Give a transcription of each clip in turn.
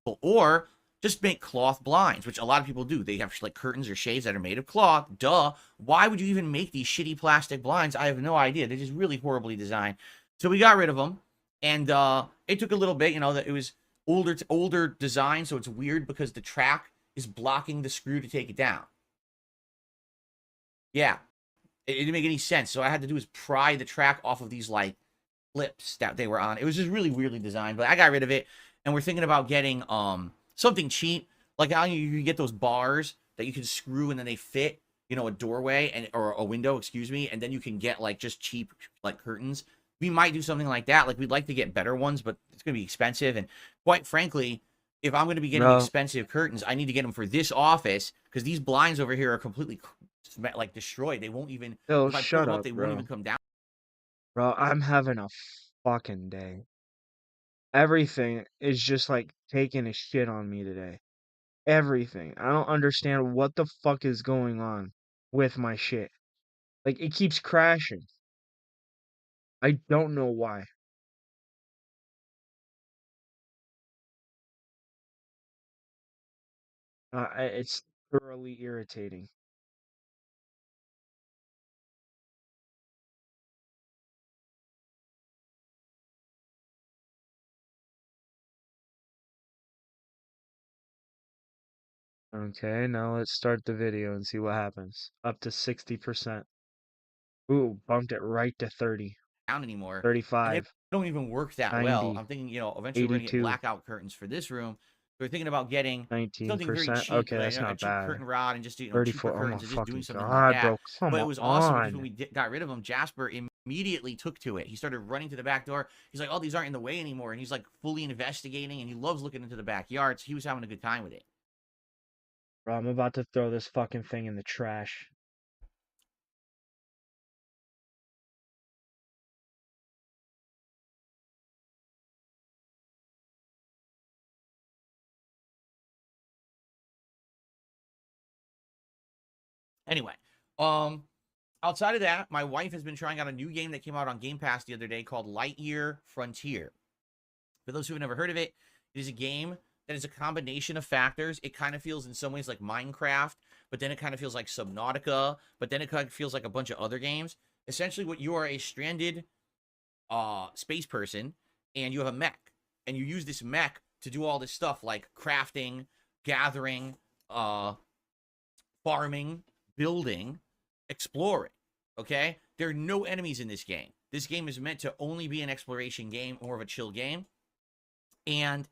Or just make cloth blinds, which a lot of people do. They have like curtains or shades that are made of cloth. Duh. Why would you even make these shitty plastic blinds? I have no idea. They're just really horribly designed. So we got rid of them, and it took a little bit. You know, that it was older design, so it's weird because the track is blocking the screw to take it down. Yeah, it didn't make any sense. So what I had to do is pry the track off of these like clips that they were on. It was just really weirdly designed, but I got rid of it, and we're thinking about getting something cheap. Like how you get those bars that you can screw and then they fit, you know, a doorway and or a window, excuse me, and then you can get like just cheap like curtains. We might do something like that. Like we'd like to get better ones, but it's going to be expensive. And quite frankly, if I'm going to be getting expensive curtains, I need to get them for this office because these blinds over here are completely like destroyed. They won't even. Yo, If I shut pull them up, up, they won't bro. even come down. Bro, I'm having a fucking day. Everything is just like taking a shit on me today. Everything. I don't understand what the fuck is going on with my shit. Like, it keeps crashing. I don't know why. It's thoroughly irritating. Okay, now let's start the video and see what happens. Up to 60%. Ooh, bumped it right to 30. Anymore, and they 35. don't even work that well. 90. I'm thinking, you know, eventually we're gonna get 82. blackout curtains for this room. So we're thinking about getting something very 19%. cheap, Okay, that's a not cheap bad. curtain rod, and just you know cheaper 34. Oh my curtains, and just doing fucking something like god, that. bro. Come But it was awesome because when on. we got rid of them, Jasper immediately took to it. He started running to the back door. He's like, "Oh, these aren't in the way anymore," and he's like fully investigating, and he loves looking into the backyard. So he was having a good time with it. Bro, I'm about to throw this fucking thing in the trash. Anyway, outside of that, my wife has been trying out a new game that came out on Game Pass the other day called Lightyear Frontier. For those who have never heard of it, it is a game that is a combination of factors. It kind of feels in some ways like Minecraft, but then it kind of feels like Subnautica, but then it kind of feels like a bunch of other games. Essentially, what you are a stranded space person, and you have a mech, and you use this mech to do all this stuff like crafting, gathering, farming, building, exploring. Okay? There are no enemies in this game. This game is meant to only be an exploration game, more of a chill game. And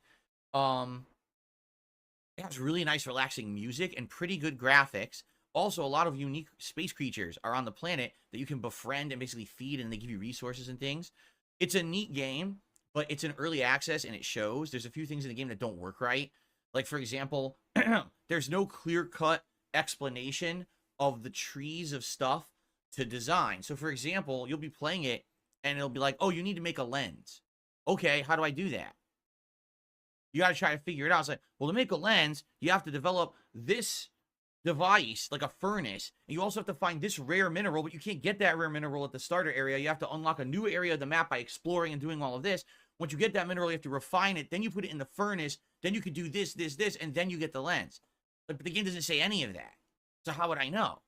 it has really nice relaxing music and pretty good graphics. Also, a lot of unique space creatures are on the planet that you can befriend and basically feed, and they give you resources and things. It's a neat game, but it's an early access, and it shows. There's a few things in the game that don't work right. Like, for example, there's no clear-cut explanation of the trees of stuff to design. So, for example, you'll be playing it, and it'll be like, oh, you need to make a lens. Okay, how do I do that? You got to try to figure it out. It's like, well, to make a lens, you have to develop this device, like a furnace. And you also have to find this rare mineral, but you can't get that rare mineral at the starter area. You have to unlock a new area of the map by exploring and doing all of this. Once you get that mineral, you have to refine it. Then you put it in the furnace. Then you could do this, and then you get the lens. But the game doesn't say any of that. So how would I know?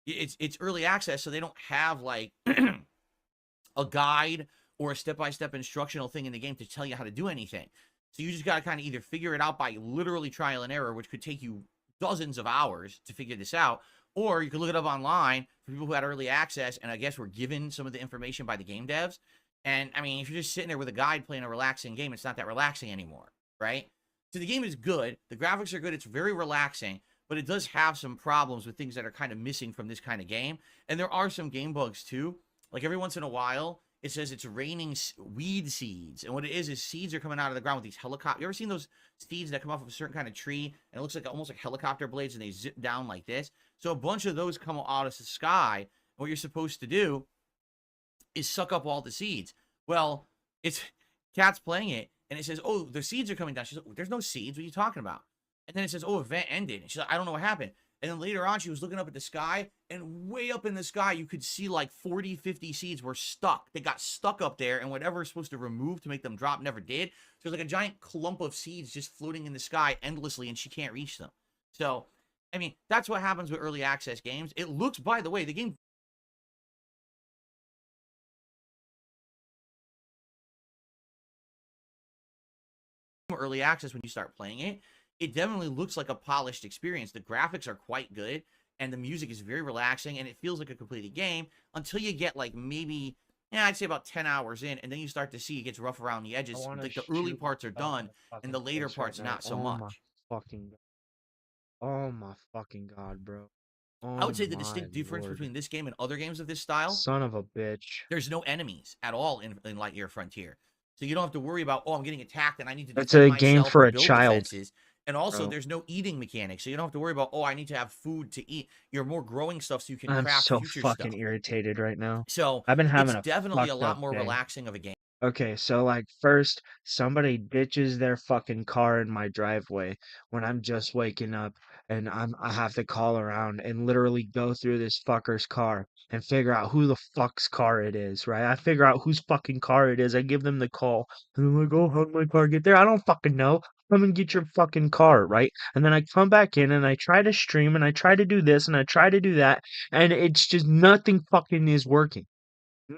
It's early access, so they don't have like a guide or a step-by-step instructional thing in the game to tell you how to do anything. So you just got to kind of either figure it out by literally trial and error, which could take you dozens of hours to figure this out, or you can look it up online for people who had early access, and I guess were given some of the information by the game devs. And, I mean, if you're just sitting there with a guide playing a relaxing game, it's not that relaxing anymore, right? So the game is good. The graphics are good. It's very relaxing, but it does have some problems with things that are kind of missing from this kind of game. And there are some game bugs, too. Like, every once in a while, it says it's raining weed seeds. And what it is seeds are coming out of the ground with these helicopters. You ever seen those seeds that come off of a certain kind of tree, and it looks like almost like helicopter blades, and they zip down like this? So a bunch of those come out of the sky. What you're supposed to do is suck up all the seeds. Well, it's Cat's playing it, and it says, oh, the seeds are coming down. She's like, there's no seeds. What are you talking about? And then it says, oh, event ended. And she's like, I don't know what happened. And then later on, she was looking up at the sky, and way up in the sky, you could see like 40, 50 seeds were stuck. They got stuck up there, and whatever was supposed to remove to make them drop never did. So there's like a giant clump of seeds just floating in the sky endlessly, and she can't reach them. So, I mean, that's what happens with early access games. It looks, by the way, the game early access when you start playing it, it definitely looks like a polished experience. The graphics are quite good, and the music is very relaxing, and it feels like a completed game until you get like maybe, yeah, I'd say about 10 hours in, and then you start to see it gets rough around the edges. Like the early parts are done, and the later parts not so much. Oh my fucking god, bro. I Oh would say the my distinct difference lord. between this game and other games of this style, Son of a bitch. there's no enemies at all in Lightyear Frontier. So you don't have to worry about, oh, I'm getting attacked and I need to It's defend a game myself for or a build child, defenses. And also, bro. there's no eating mechanics. So you don't have to worry about, oh, I need to have food to eat. You're more growing stuff so you can I'm craft so future fucking stuff. irritated right now. So I've been it's having a definitely a fucked up lot more day. relaxing of a game. Okay, so like first somebody ditches their fucking car in my driveway when I'm just waking up and I have to call around and literally go through this fucker's car and figure out who the fuck's car it is, right? I figure out whose fucking car it is. I give them the call and I'm like, "Oh, how'd my car get there?" I don't fucking know. Come and get your fucking car, right? And then I come back in and I try to stream and I try to do this and I try to do that and it's just nothing fucking is working.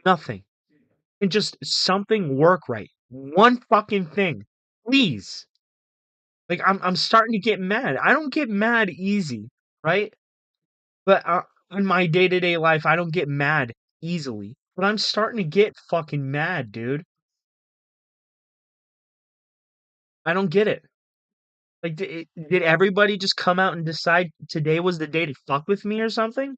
Nothing. And just something work right. One fucking thing. Please. Like I'm starting to get mad. I don't get mad easy, right? But in my day-to-day life, I don't get mad easily. But I'm starting to get fucking mad, dude. I don't get it. Like did everybody just come out and decide today was the day to fuck with me or something?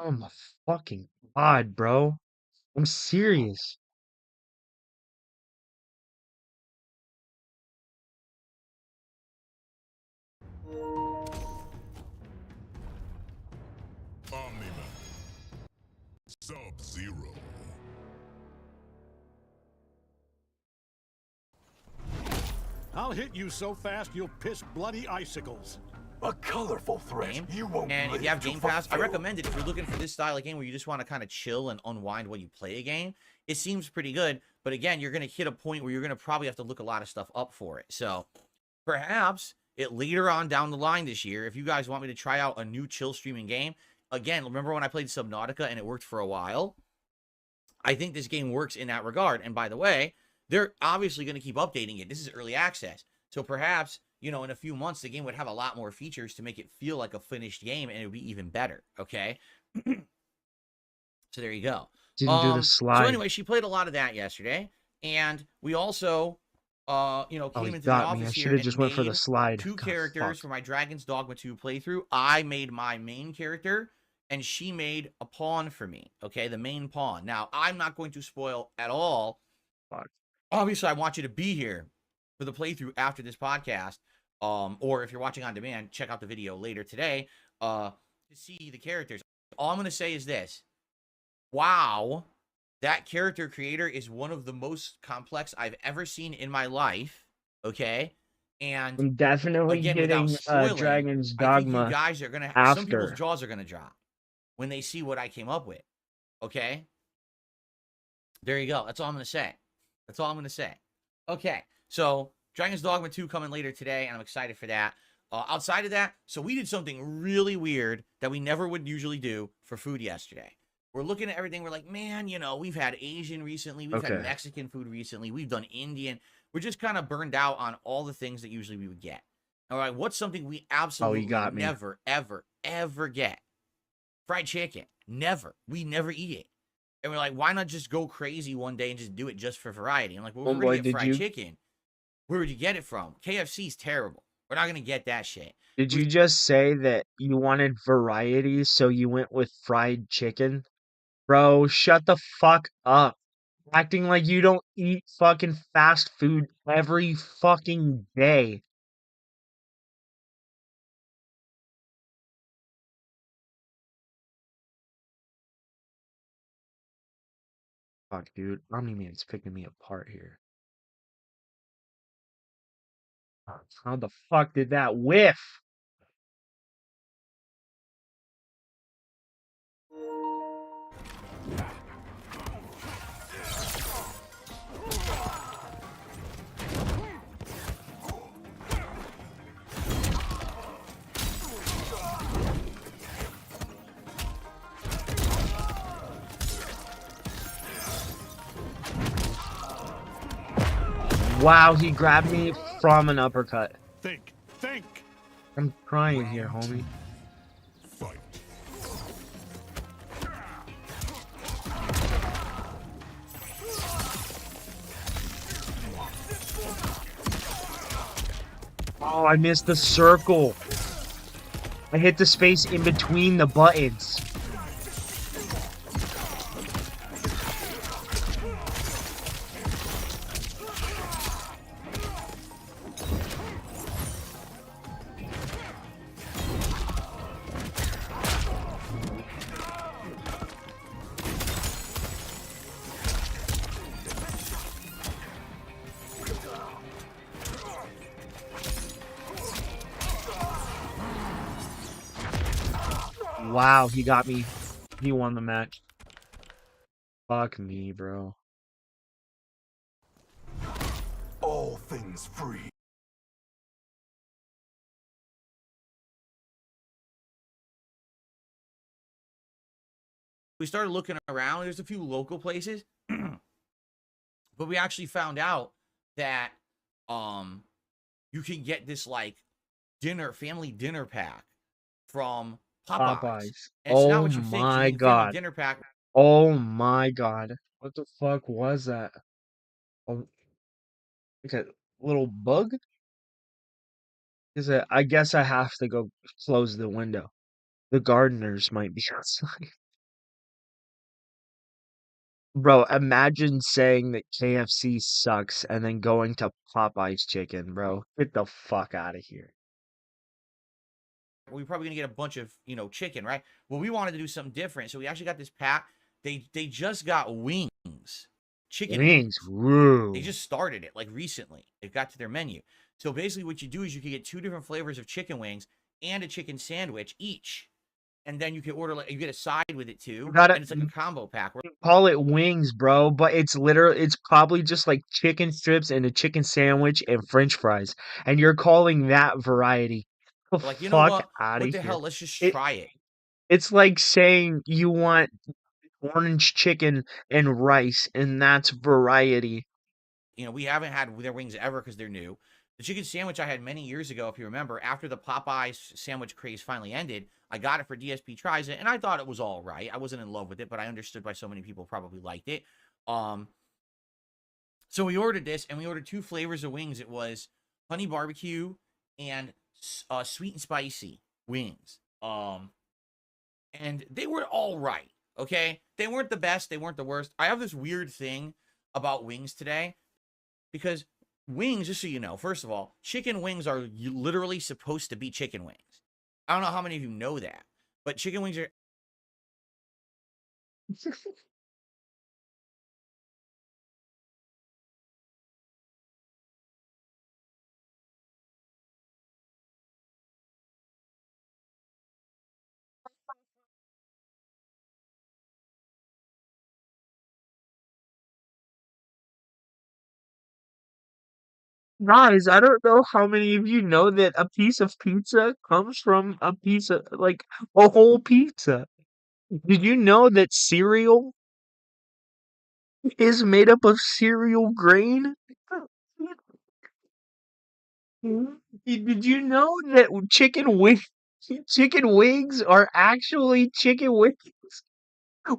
Oh my fucking god, bro. I'm serious. Omni-Man. Sub-Zero. I'll hit you so fast you'll piss bloody icicles. A colorful threat. Game. You won't And if live you have to Game Pass, I fulfill. recommend it if you're looking for this style of game where you just want to kind of chill and unwind while you play a game. It seems pretty good, but again, you're going to hit a point where you're going to probably have to look a lot of stuff up for it. So perhaps it later on down the line this year, if you guys want me to try out a new chill streaming game, again, remember when I played Subnautica and it worked for a while? I think this game works in that regard. And by the way, they're obviously going to keep updating it. This is early access. So perhaps, you know, in a few months, the game would have a lot more features to make it feel like a finished game and it would be even better. Okay. So there you go. Didn't do the So slide. anyway, she played a lot of that yesterday. And we also, you know, Oh, came he into the got me. I office should here have and just went for the made slide. two God, characters fuck. for my Dragon's Dogma 2 playthrough. I made my main character and she made a pawn for me. Okay, the main pawn. Now, I'm not going to spoil at all. Fuck. Obviously, I want you to be here for the playthrough after this podcast. Or if you're watching on demand, check out the video later today to see the characters. All I'm going to say is this. Wow, that character creator is one of the most complex I've ever seen in my life. Okay? And I'm definitely again, without getting spoiling, Dragon's I think you Dogma guys are gonna. Some people's after. jaws are gonna drop when they see what I came up with. Okay, there you go. That's all I'm gonna say. That's all I'm gonna say. Okay, so Dragon's Dogma 2 coming later today, and I'm excited for that. Outside of that, so we did something really weird that we never would usually do for food yesterday. We're looking at everything. We're like, man, you know, we've had Asian recently. We've had Okay. Mexican food recently. We've done Indian. We're just kind of burned out on all the things that usually we would get. All right, what's something we absolutely got me. never, ever, ever get? Fried chicken. Never. We never eat it. And we're like, why not just go crazy one day and just do it just for variety? I'm like, well, we're Homeboy, going to get did fried you chicken. Where would you get it from? KFC's terrible. We're not going to get that shit. did you just say that you wanted variety, so you went with fried chicken? Bro, shut the fuck up. Acting like you don't eat fucking fast food every fucking day. Fuck, dude. Omni-Man's picking me apart here. How the fuck did that whiff? Wow, he grabbed me from an uppercut. Think. I'm crying here, homie. Fight. Oh, I missed the circle. I hit the space in between the buttons. Wow, he got me. He won the match. Fuck me, bro. All things free. We started looking around. There's a few local places, but we actually found out that you can get this like family dinner pack from Popeyes. And it's not Oh what you think. You my get a family god. dinner pack. Oh my god. What the fuck was that? Oh, like a little bug? I guess I have to go close the window. The gardeners might be outside. Bro, imagine saying that KFC sucks and then going to Popeye's chicken, bro. Get the fuck out of here. We're probably gonna get a bunch of chicken, right? Well, we wanted to do something different, so we actually got this pack. They just got wings, chicken wings. Woo. They just started it like recently. It got to their menu. So basically, what you do is you can get 2 different flavors of chicken wings and a chicken sandwich each, and then you can order like you get a side with it too, Gotta and it's like a combo pack. call it wings, bro, but it's probably just like chicken strips and a chicken sandwich and French fries, and you're calling that variety. The Like, you know fuck what? out What of the here. hell? Let's just It try it. it's like saying you want orange chicken and rice, and that's variety. We haven't had their wings ever because they're new. The chicken sandwich I had many years ago, if you remember, after the Popeyes sandwich craze finally ended, I got it for DSP Tries It, and I thought it was all right. I wasn't in love with it, but I understood why so many people probably liked it. So we ordered this, and we ordered 2 flavors of wings. It was honey barbecue and sweet and spicy wings. And they were all right, okay? They weren't the best. They weren't the worst. I have this weird thing about wings today because wings, just so you know, first of all, chicken wings are literally supposed to be chicken wings. I don't know how many of you know that, but chicken wings are... Guys, I don't know how many of you know that a piece of pizza comes from a piece of, like, a whole pizza. Did you know that cereal is made up of cereal grain? Did you know that chicken wings are actually chicken wings?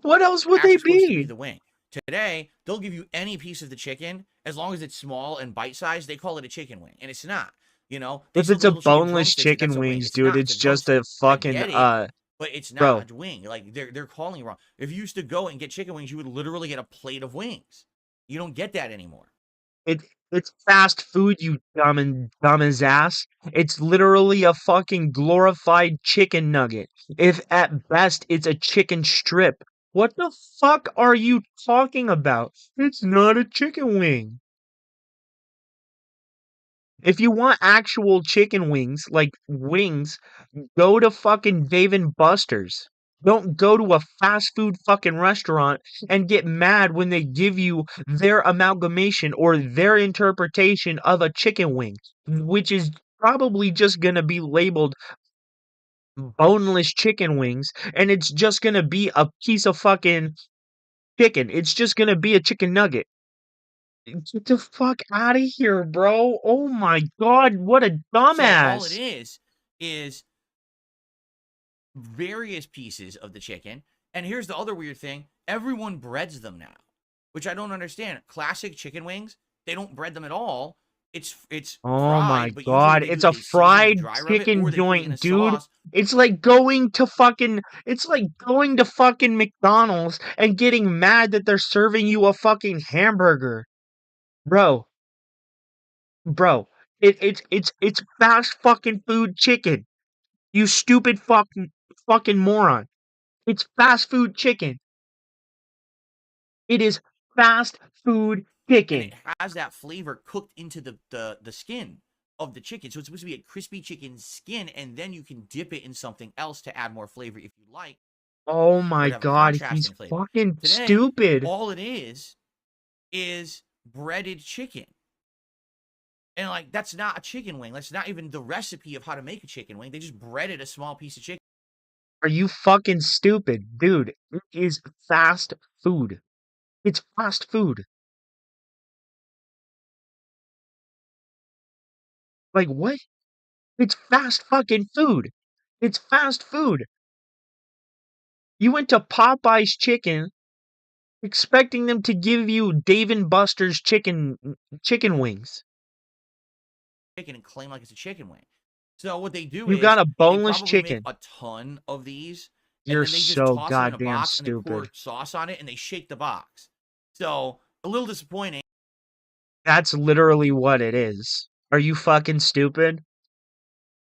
What else would they actually supposed to be be? the wing. Today, they'll give you any piece of the chicken as long as it's small and bite-sized. They call it a chicken wing, and it's not. They If sell it's the a little chicken boneless drumsticks, but chicken that's a wing. wings, It's dude, not. it's It's a just a drumstick. I fucking get it, but it's bro. not a wing. Like they're calling it wrong. If you used to go and get chicken wings, you would literally get a plate of wings. You don't get that anymore. It's fast food, you dumb as ass. It's literally a fucking glorified chicken nugget. If at best it's a chicken strip. What the fuck are you talking about? It's not a chicken wing. If you want actual chicken wings, like wings, go to fucking Dave and Buster's. Don't go to a fast food fucking restaurant and get mad when they give you their amalgamation or their interpretation of a chicken wing, which is probably just gonna be labeled boneless chicken wings, and it's just gonna be a piece of fucking chicken. It's just gonna be a chicken nugget. Get the fuck out of here, bro. Oh my god, what a So all it dumbass. is various pieces of the chicken. And here's the other weird thing. Everyone breads them now, which I don't understand. Classic chicken wings, they don't bread them at all. It's Oh my fried, but usually what god, they do it's is a they season and fried dry rub it, chicken or they put it in a joint, dude. sauce. It's like going to fucking McDonald's and getting mad that they're serving you a fucking hamburger. Bro, it's fast fucking food chicken. You stupid fucking moron. It's fast food chicken. It is fast food And it chicken. has that flavor cooked into the skin of the chicken. So it's supposed to be a crispy chicken skin, and then you can dip it in something else to add more flavor if you like, Oh or my to have a god, he's contrasting flavor. fucking Today, stupid. all it is breaded chicken. And like that's not a chicken wing. That's not even the recipe of how to make a chicken wing. They just breaded a small piece of chicken. Are you fucking stupid? Dude, it is fast food. It's fast food. Like, what? It's fast fucking food. It's fast food. You went to Popeye's Chicken expecting them to give you Dave and Buster's chicken wings. Chicken and claim like it's a chicken wing. So what they do You is got a they boneless probably make chicken. a ton of these, and You're then they just so toss them in a goddamn box and they pour stupid. sauce on it and they shake the box. So a little disappointing. That's literally what it is. Are you fucking stupid?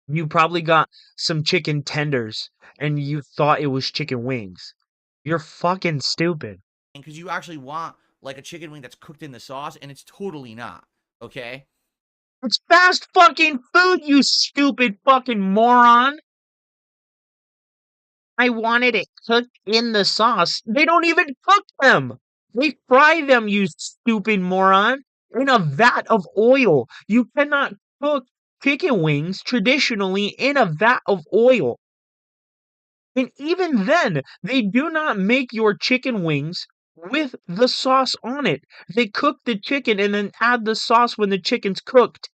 You probably got some chicken tenders and you thought it was chicken wings. You're fucking stupid. Because you actually want like a chicken wing that's cooked in the sauce, and it's totally not. Okay. It's fast fucking food, you stupid fucking moron. I wanted it cooked in the sauce. They don't even cook them. They fry them, you stupid moron, in a vat of oil. You cannot cook chicken wings traditionally in a vat of oil. And even then, they do not make your chicken wings with the sauce on it. They cook the chicken and then add the sauce when the chicken's cooked.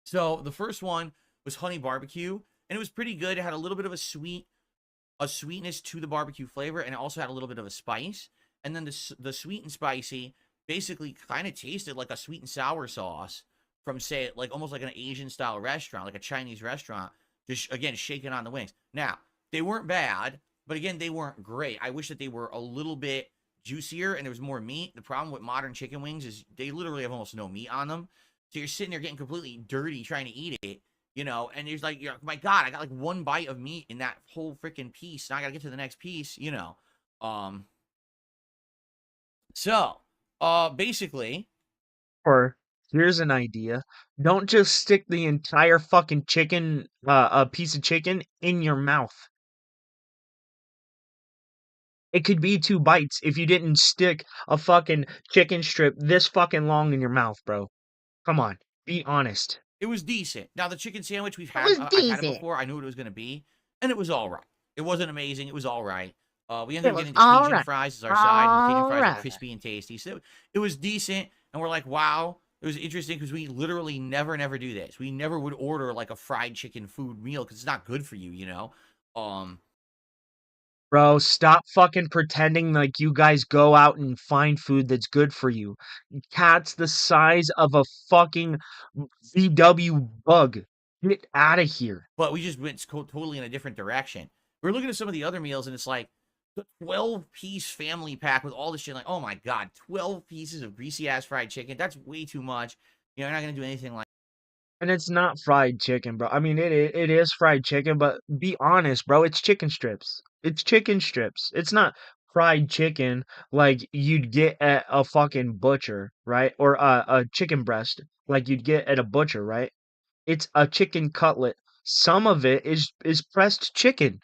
So the first one was honey barbecue, and it was pretty good. It had a little bit of a sweetness to the barbecue flavor, and it also had a little bit of a spice. And then the sweet and spicy basically kind of tasted like a sweet and sour sauce from, say, like almost like an Asian style restaurant, like a Chinese restaurant, just again shaking on the wings. Now, they weren't bad, but again, they weren't great. I wish that they were a little bit juicier and there was more meat. The problem with modern chicken wings is they literally have almost no meat on them. So you're sitting there getting completely dirty trying to eat it, and there's like, my God, I got like one bite of meat in that whole freaking piece. Now I gotta get to the next piece. So, basically, Or here's an idea. Don't just stick the entire fucking chicken, a piece of chicken in your mouth. It could be 2 bites if you didn't stick a fucking chicken strip this fucking long in your mouth, bro. Come on, be honest. it was decent. Now the chicken sandwich It was I've had it decent. before. I knew what it was gonna be, and it was all right. It wasn't amazing. It was all right. We ended It up was getting the all Cajun right. fries as our side, and the Cajun All fries were right. crispy and tasty. So it was decent, and we're like, wow. It was interesting because we literally never do this. We never would order like a fried chicken food meal because it's not good for you. Bro, stop fucking pretending like you guys go out and find food that's good for you. Cat's the size of a fucking VW bug. Get out of here. But we just went totally in a different direction. We're looking at some of the other meals, and it's like the 12-piece family pack with all this shit. Like, oh my God, 12 pieces of greasy ass fried chicken. That's way too much. You're not gonna do anything like. And it's not fried chicken, bro. I mean, it is fried chicken, but be honest, bro. It's chicken strips. It's chicken strips. It's not fried chicken like you'd get at a fucking butcher, right? Or a chicken breast like you'd get at a butcher, right? It's a chicken cutlet. Some of it is pressed chicken,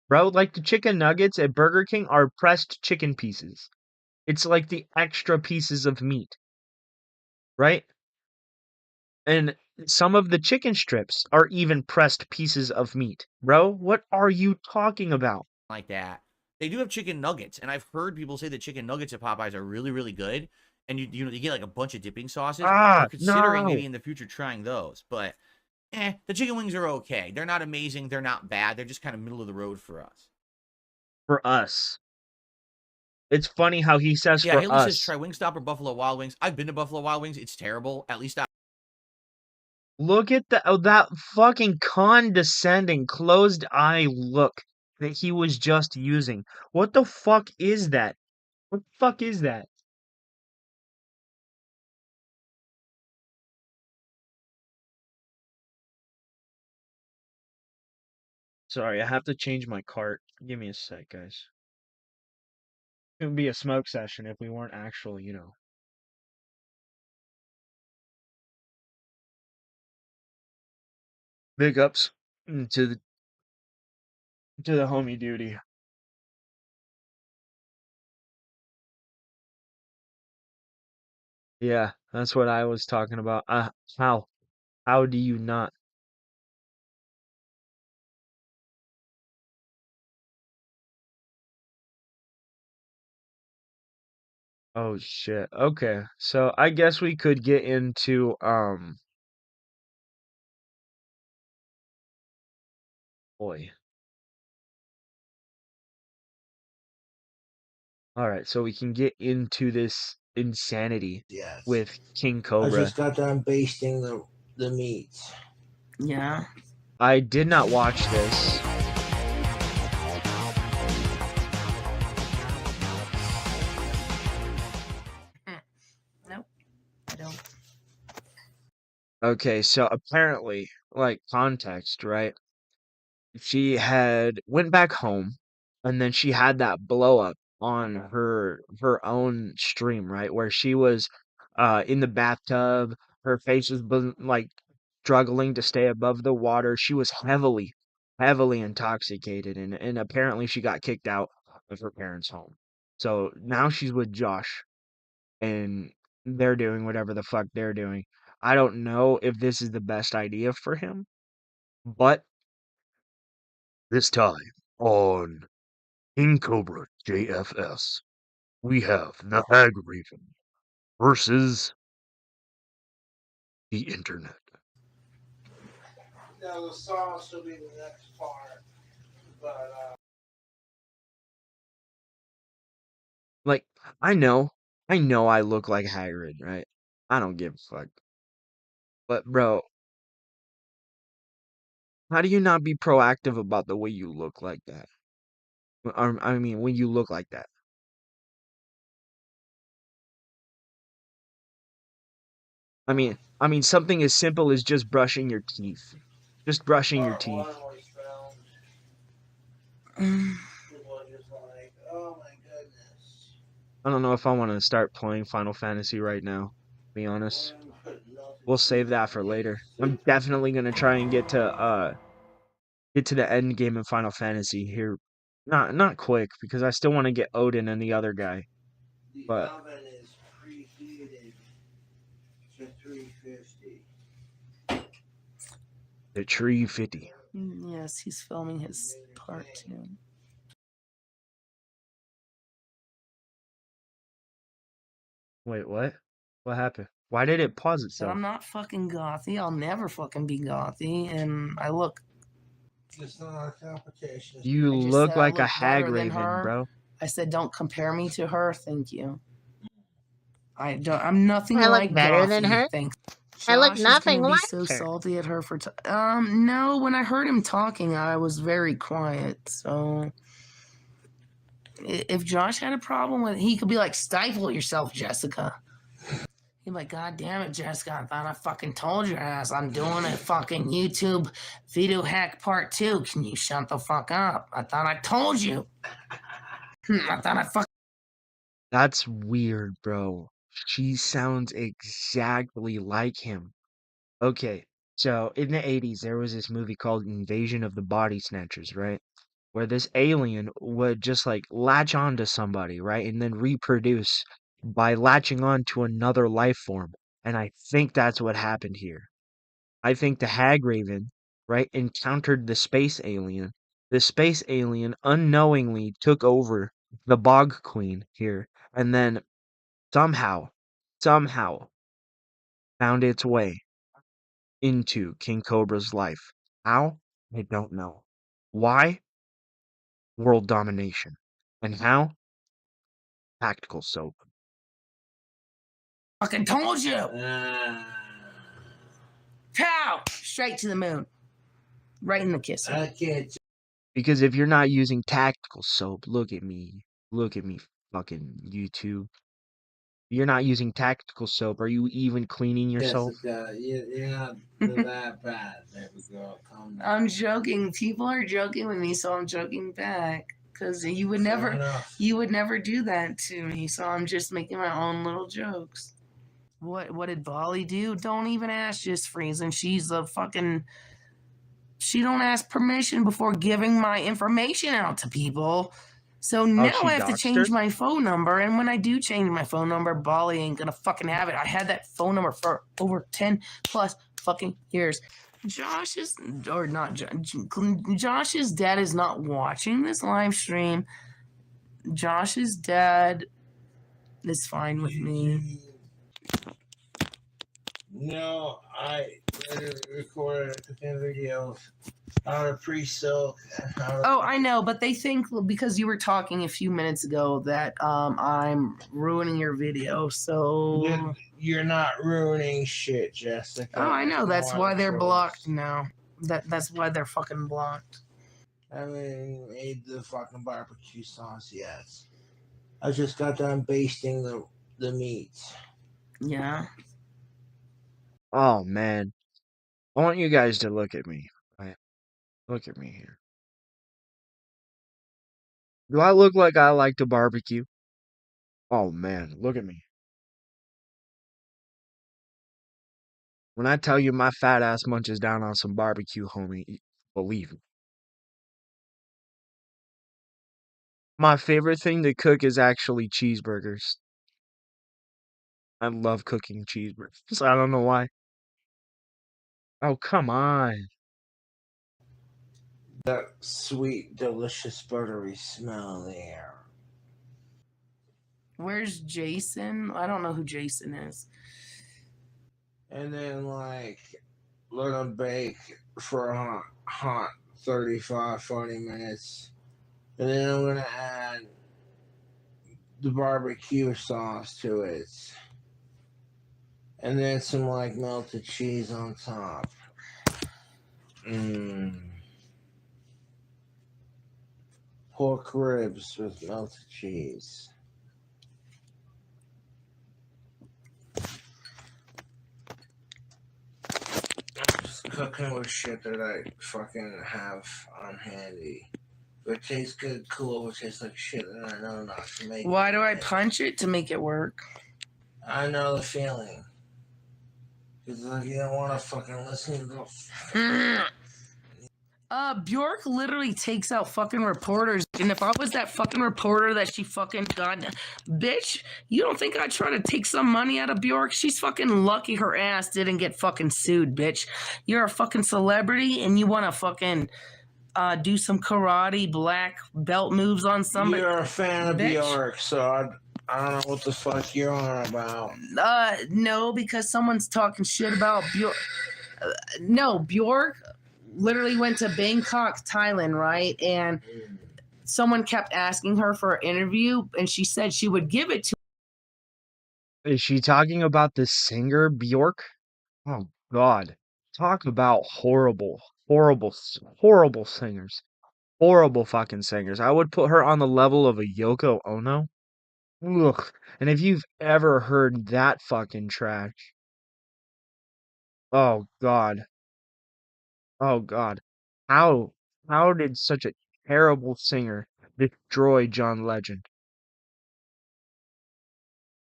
bro. Like the chicken nuggets at Burger King are pressed chicken pieces. It's like the extra pieces of meat, right? And some of the chicken strips are even pressed pieces of meat. Bro, what are you talking about? like that. They do have chicken nuggets, and I've heard people say the chicken nuggets at Popeyes are really, really good. And you know, you get like a bunch of dipping sauces. Ah, We're considering no. maybe in the future trying those, but the chicken wings are okay. They're not amazing. They're not bad. They're just kind of middle of the road for us. For us. It's funny how he says Yeah, for Haley says us. try Wingstop or Buffalo Wild Wings. I've been to Buffalo Wild Wings. It's terrible. At least I Look at that fucking condescending closed eye look that he was just using. What the fuck is that? What the fuck is that? Sorry, I have to change my cart. Give me a sec, guys. It would be a smoke session if we weren't actually, big ups to the homie duty. Yeah, that's what I was talking about. How do you not? Oh shit. Okay. So I guess we could get into boy. All right, so we can get into this insanity Yes. with I Kingcobra. just got done basting the meat. Yeah. I did not watch this. Nope. I don't. Okay, so apparently, like context, right? She had went back home and then she had that blow up on her own stream, right? Where she was in the bathtub, her face was like struggling to stay above the water. She was heavily intoxicated and apparently she got kicked out of her parents' home. So now she's with Josh and they're doing whatever the fuck they're doing. I don't know if this is the best idea for him, but this time on Kingcobra JFS, we have the Hagraven versus the internet. Now the sauce will be the next part, but Like, I know I look like Hagrid, right? I don't give a fuck. But bro, how do you not be proactive about the way you look like that? I mean, when you look like that. I mean something as simple as just brushing your teeth. Just brushing your part teeth. one was filmed. People are just like, oh my goodness. I don't know if I want to start playing Final Fantasy right now, to be honest. We'll save that for later. I'm definitely gonna try and get to the end game of Final Fantasy here. Not quick, because I still want to get Odin and the other guy. The But oven is preheated to 350. the tree 50. Yes, he's filming his part too. Wait, what? What happened? Why did it pause But itself? I'm not fucking gothy. I'll never fucking be gothy. And I look. It's not a competition. You I just look said I like a look better than Hagraven, her. bro. I said, don't compare me to her. Thank you. I'm nothing I look like better gothy. than her? Thanks. I look Josh is nothing gonna be like so her. salty at her for. No. When I heard him talking, I was very quiet. So if Josh had a problem with it, he could be like, stifle yourself, Jessica. He's like, God damn it, Jessica, I thought I fucking told your ass I'm doing a fucking YouTube video hack part 2. Can you shut the fuck up? I thought I told you. I thought I fucking... That's weird, bro. She sounds exactly like him. Okay, so in the 80s, there was this movie called Invasion of the Body Snatchers, right? Where this alien would just like latch on to somebody, right? And then reproduce by latching on to another life form. And I think that's what happened here. I think the Hagraven, right, encountered the space alien. The space alien unknowingly took over the Bog Queen here, and then somehow found its way into Kingcobra's life. How? I don't know. Why? World domination. And how? Tactical soap. fucking told you. Pow! Straight to the moon. Right in the kisser. Because if you're not using tactical soap, look at me, fucking YouTube. You're not using tactical soap. Are you even cleaning yourself? Jessica, you're not that bad. There we go. Calm down. I'm joking. People are joking with me, so I'm joking back. Cause you would Fair never, enough. you would never do that to me. So I'm just making my own little jokes. What did Bali do? Don't even ask, just freeze. And she's a fucking... She don't ask permission before giving my information out to people. So now she I have to doxed change her? my phone number. And when I do change my phone number, Bali ain't gonna fucking have it. I had that phone number for over 10 plus fucking years. Josh's dad is not watching this live stream. Josh's dad is fine with me. No, I recorded the videos how to pre-soak and how to... Oh, I know, but they think because you were talking a few minutes ago that I'm ruining your video. So You're not ruining shit, Jessica. oh, I know. That's No why other they're choice. blocked now. That's why they're fucking blocked. I haven't even made the fucking barbecue sauce yet. I just got done basting the meat. Yeah. Oh man. I want you guys to look at me. Right? Look at me here. Do I look like I like to barbecue? Oh man, look at me. When I tell you my fat ass munches down on some barbecue, homie, believe me. My favorite thing to cook is actually cheeseburgers. I love cooking cheeseburgers. I don't know why. Oh, come on. That sweet, delicious, buttery smell there. Where's Jason? I don't know who Jason is. And then, like, let them bake for a hot 35, 40 minutes. And then I'm going to add the barbecue sauce to it. And then some, like, melted cheese on top. Pork ribs with melted cheese. Just cooking with shit that I fucking have on handy. If it tastes good, cool. If it tastes like shit, then I know not to make it. Why do I punch it? To make it work. I know the feeling. Because like, you don't want to fucking listen to the... Bjork literally takes out fucking reporters. And if I was that fucking reporter that she fucking got, bitch, you don't think I'd try to take some money out of Bjork? She's fucking lucky her ass didn't get fucking sued, bitch. You're a fucking celebrity and you want to fucking do some karate black belt moves on somebody. You're a fan of Bitch. Bjork, so I don't know what the fuck you're on about. No, because someone's talking shit about Bjork. No, Bjork literally went to Bangkok, Thailand, right? And someone kept asking her for an interview, and she said she would give it to... Is she talking about the singer Bjork? Oh God. Talk about horrible singers. Horrible fucking singers. I would put her on the level of a Yoko Ono. Ugh. And if you've ever heard that fucking trash, oh God, oh God, how how did such a terrible singer destroy John Legend?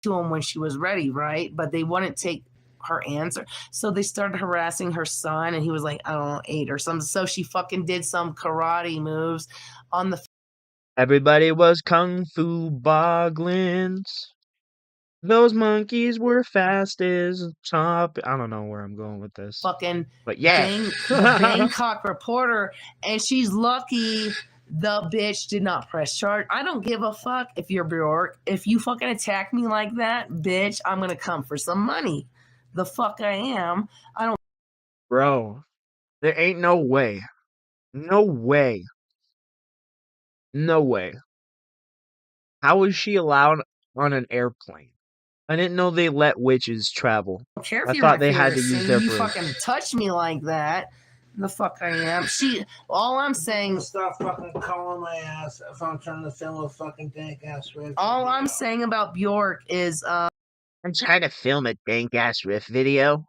To him when she was ready, right? But they wouldn't take her answer. So they started harassing her son, and he was like, I don't know, 8 or something. So she fucking did some karate moves on the Everybody was kung fu boglins. Those monkeys were fast as chop. I don't know where I'm going with this, fucking but yeah. the Bangkok reporter, and she's lucky the bitch did not press charge. I don't give a fuck if you're Bjork. If you fucking attack me like that, bitch, I'm gonna come for some money. The fuck I am. I don't. Bro, there ain't no way. No way. No way. How was she allowed on an airplane? I didn't know they let witches travel. care if I you're thought my they had favorite to use singer. their You brain. fucking touch me like that. The fuck I am. All I'm saying. Stop fucking calling my ass if I'm trying to film a fucking dank ass riff. All I'm saying about Bjork is, I'm trying to film a dank ass riff video.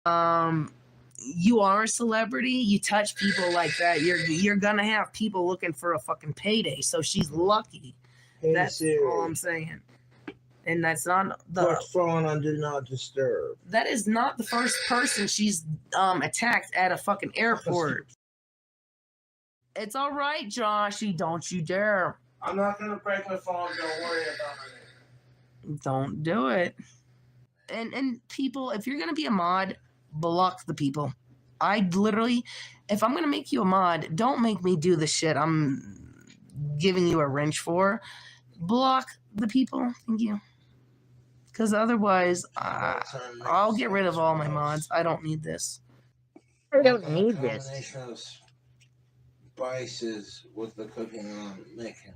you are a celebrity. You touch people like that, you're gonna have people looking for a fucking payday. So she's lucky. Hey, That's Siri, all I'm saying. And that's not put the. phone on do not disturb. That is not the first person she's attacked at a fucking airport. It's all right, Joshy. Don't you dare. I'm not gonna break my phone. Don't worry about it. Don't do it. And people, if you're gonna be a mod, block the people. I literally, if I'm gonna make you a mod, don't make me do the shit I'm giving you a wrench for. Block the people. Thank you. Because otherwise, I'll get rid of all my mods. I don't need this. I don't need this. Combination of spices with the cooking I'm making.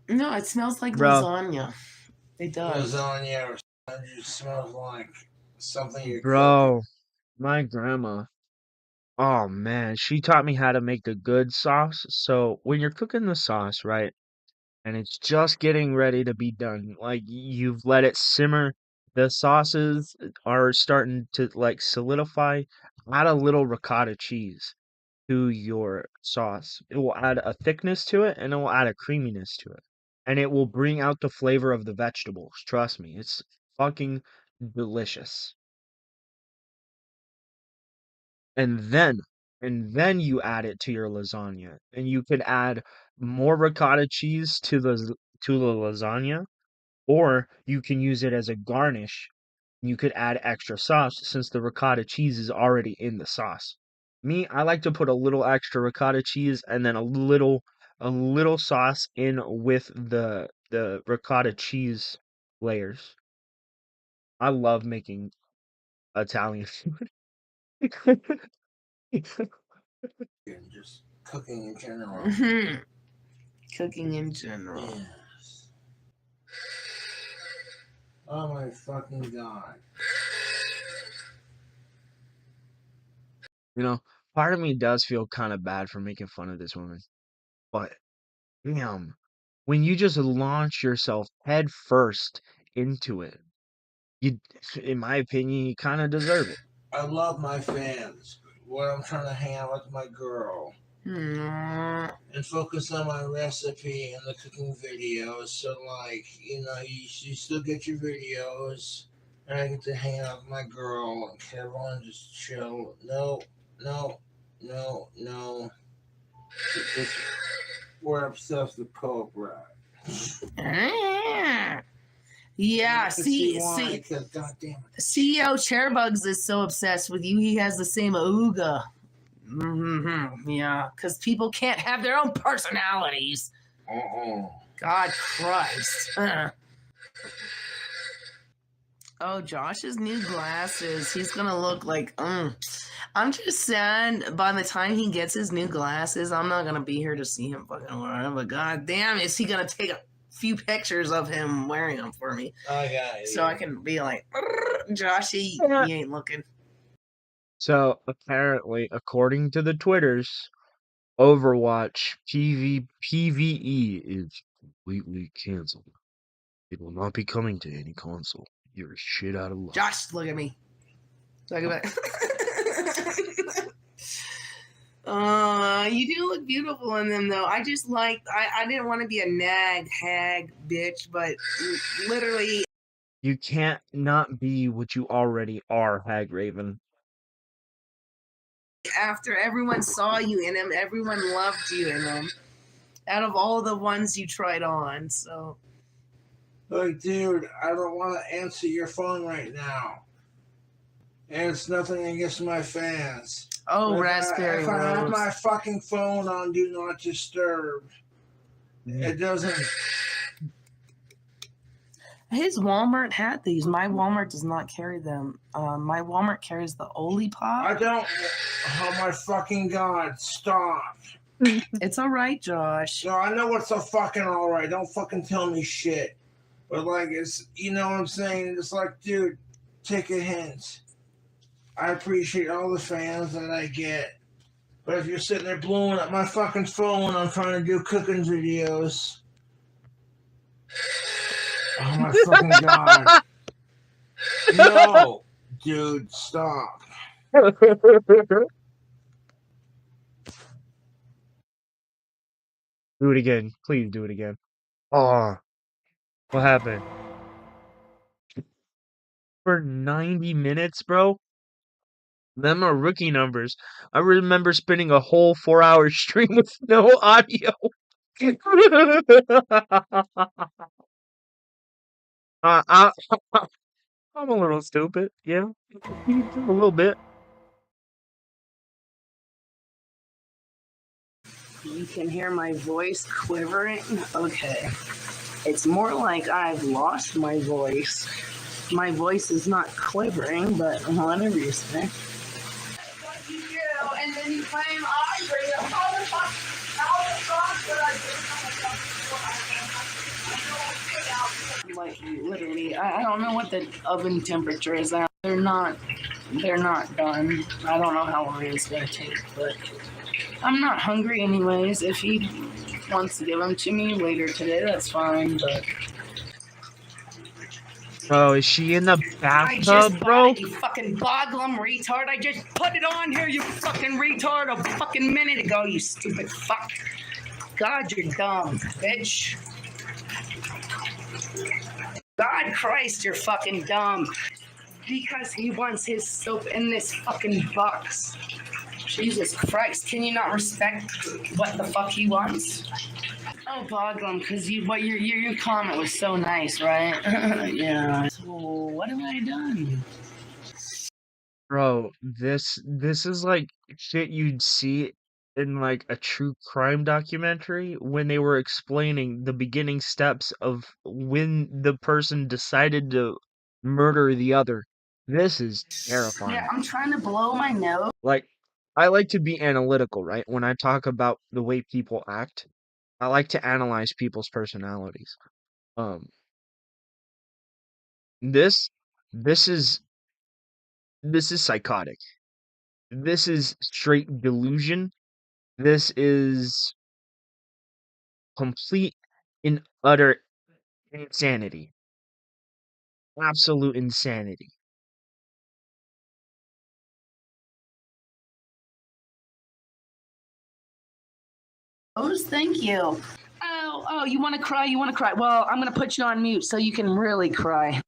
No, it smells like Bro. lasagna. It does. Lasagna or something just smells like something you're Bro, my grandma. Oh man, she taught me how to make a good sauce. So when you're cooking the sauce, right, and it's just getting ready to be done, like you've let it simmer, the sauces are starting to like solidify. Add a little ricotta cheese to your sauce. It will add a thickness to it and it will add a creaminess to it. And it will bring out the flavor of the vegetables. Trust me, it's fucking delicious. And then and then you add it to your lasagna. And you could add more ricotta cheese to the lasagna, or you can use it as a garnish. You could add extra sauce since the ricotta cheese is already in the sauce. Me, I like to put a little extra ricotta cheese and then a little sauce in with the ricotta cheese layers. I love making Italian food. and just cooking in general. Mhm. Cooking in general. Yes. Oh my fucking god. You know, part of me does feel kind of bad for making fun of this woman. But damn, when you just launch yourself head first into it, you, in my opinion, you kind of deserve it. I love my fans. When I'm trying to hang out with my girl Mm. and focus on my recipe and the cooking videos. So, like, you still get your videos, and I get to hang out with my girl, and everyone just chill. No. We're obsessed with Cobra. Yeah, See why, 'cause goddamn it. CEO Chairbugs is so obsessed with you. He has the same ooga. Yeah, because people can't have their own personalities. God Christ. Oh, Josh's new glasses. He's gonna look like. I'm just sad. By the time he gets his new glasses, I'm not gonna be here to see him fucking wear them. But god damn, is he gonna take a few pictures of him wearing them for me? Okay. So I can be like, Joshy, you ain't looking. So apparently, according to the Twitters, Overwatch PvE is completely canceled. It will not be coming to any console. You're shit out of luck. Josh, look at me. Talk about. You do look beautiful in them, though. I just like. I didn't want to be a nag, hag, bitch, but literally. You can't not be what you already are, Hagraven. After everyone saw you in them, everyone loved you in them. Out of all the ones you tried on, so. Like, dude, I don't want to answer your phone right now. And it's nothing against my fans. Oh, But Raspberry if I have Rose. my fucking phone on Do Not Disturb, it doesn't. His Walmart had these. My Walmart does not carry them. My Walmart carries the Olipop. I don't. Oh my fucking god! Stop. It's all right, Josh. No, I know what's so fucking all right. Don't fucking tell me shit. But like, it's, you know what I'm saying? It's like, dude, take a hint. I appreciate all the fans that I get. But if you're sitting there blowing up my fucking phone when I'm trying to do cooking videos. Oh my fucking god. No, dude, stop. Do it again. Please do it again. Oh, what happened? For 90 minutes, bro? Them are rookie numbers. I remember spending a whole 4-hour stream with no audio. I, I'm a little stupid, yeah. A little bit. You can hear my voice quivering. Okay. It's more like I've lost my voice. My voice is not quivering, but whatever you say. What you do, and then you claim Audrey. How the fuck? How the fuck would I do? Like literally, I don't know what the oven temperature is at. They're not done. I don't know how long it's gonna take, but I'm not hungry anyways. If he wants to give them to me later today, that's fine. But Bro, is she in the I just bathtub, bought bro? it, you fucking boglum retard. I just put it on here, you fucking retard, a fucking minute ago, you stupid fuck. God, you're dumb, bitch. God Christ, you're fucking dumb. Because he wants his soap in this fucking box. Jesus Christ, can you not respect what the fuck he wants? Oh, Boglum, because your comment was so nice, right? Yeah. So what have I done? Bro, this is like shit you'd see in like a true crime documentary when they were explaining the beginning steps of when the person decided to murder the other. This is terrifying. Yeah, I'm trying to blow my nose. Like, I like to be analytical, right? When I talk about the way people act, I like to analyze people's personalities. Um, this this is psychotic. This is straight delusion. This is complete and utter insanity. Absolute insanity. Thank you. Oh, you want to cry? You want to cry? Well, I'm going to put you on mute so you can really cry.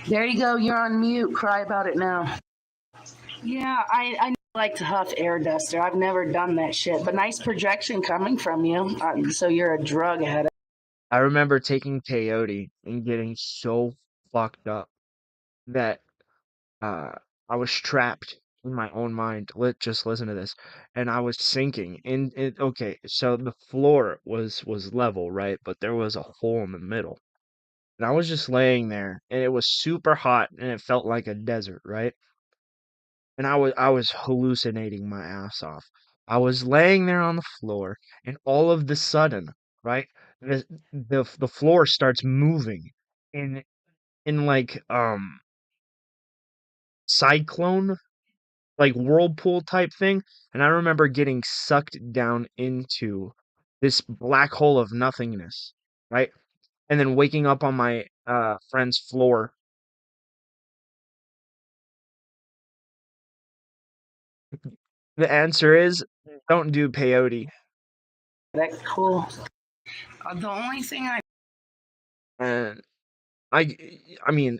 There you go. You're on mute. Cry about it now. Yeah, I like to huff air duster. I've never done that shit, but nice projection coming from you. So you're a drug addict. I remember taking peyote and getting so fucked up that I was trapped in my own mind. Just listen to this. And I was sinking. And okay, so the floor was level, right? But there was a hole in the middle. And I was just laying there, and it was super hot, and it felt like a desert, right? And I was hallucinating my ass off. I was laying there on the floor, and all of the sudden, right, the floor starts moving in like cyclone, like whirlpool type thing, and I remember getting sucked down into this black hole of nothingness, right? and then waking up on my friend's floor. The answer is don't do peyote. That's cool. The only thing I And I I mean,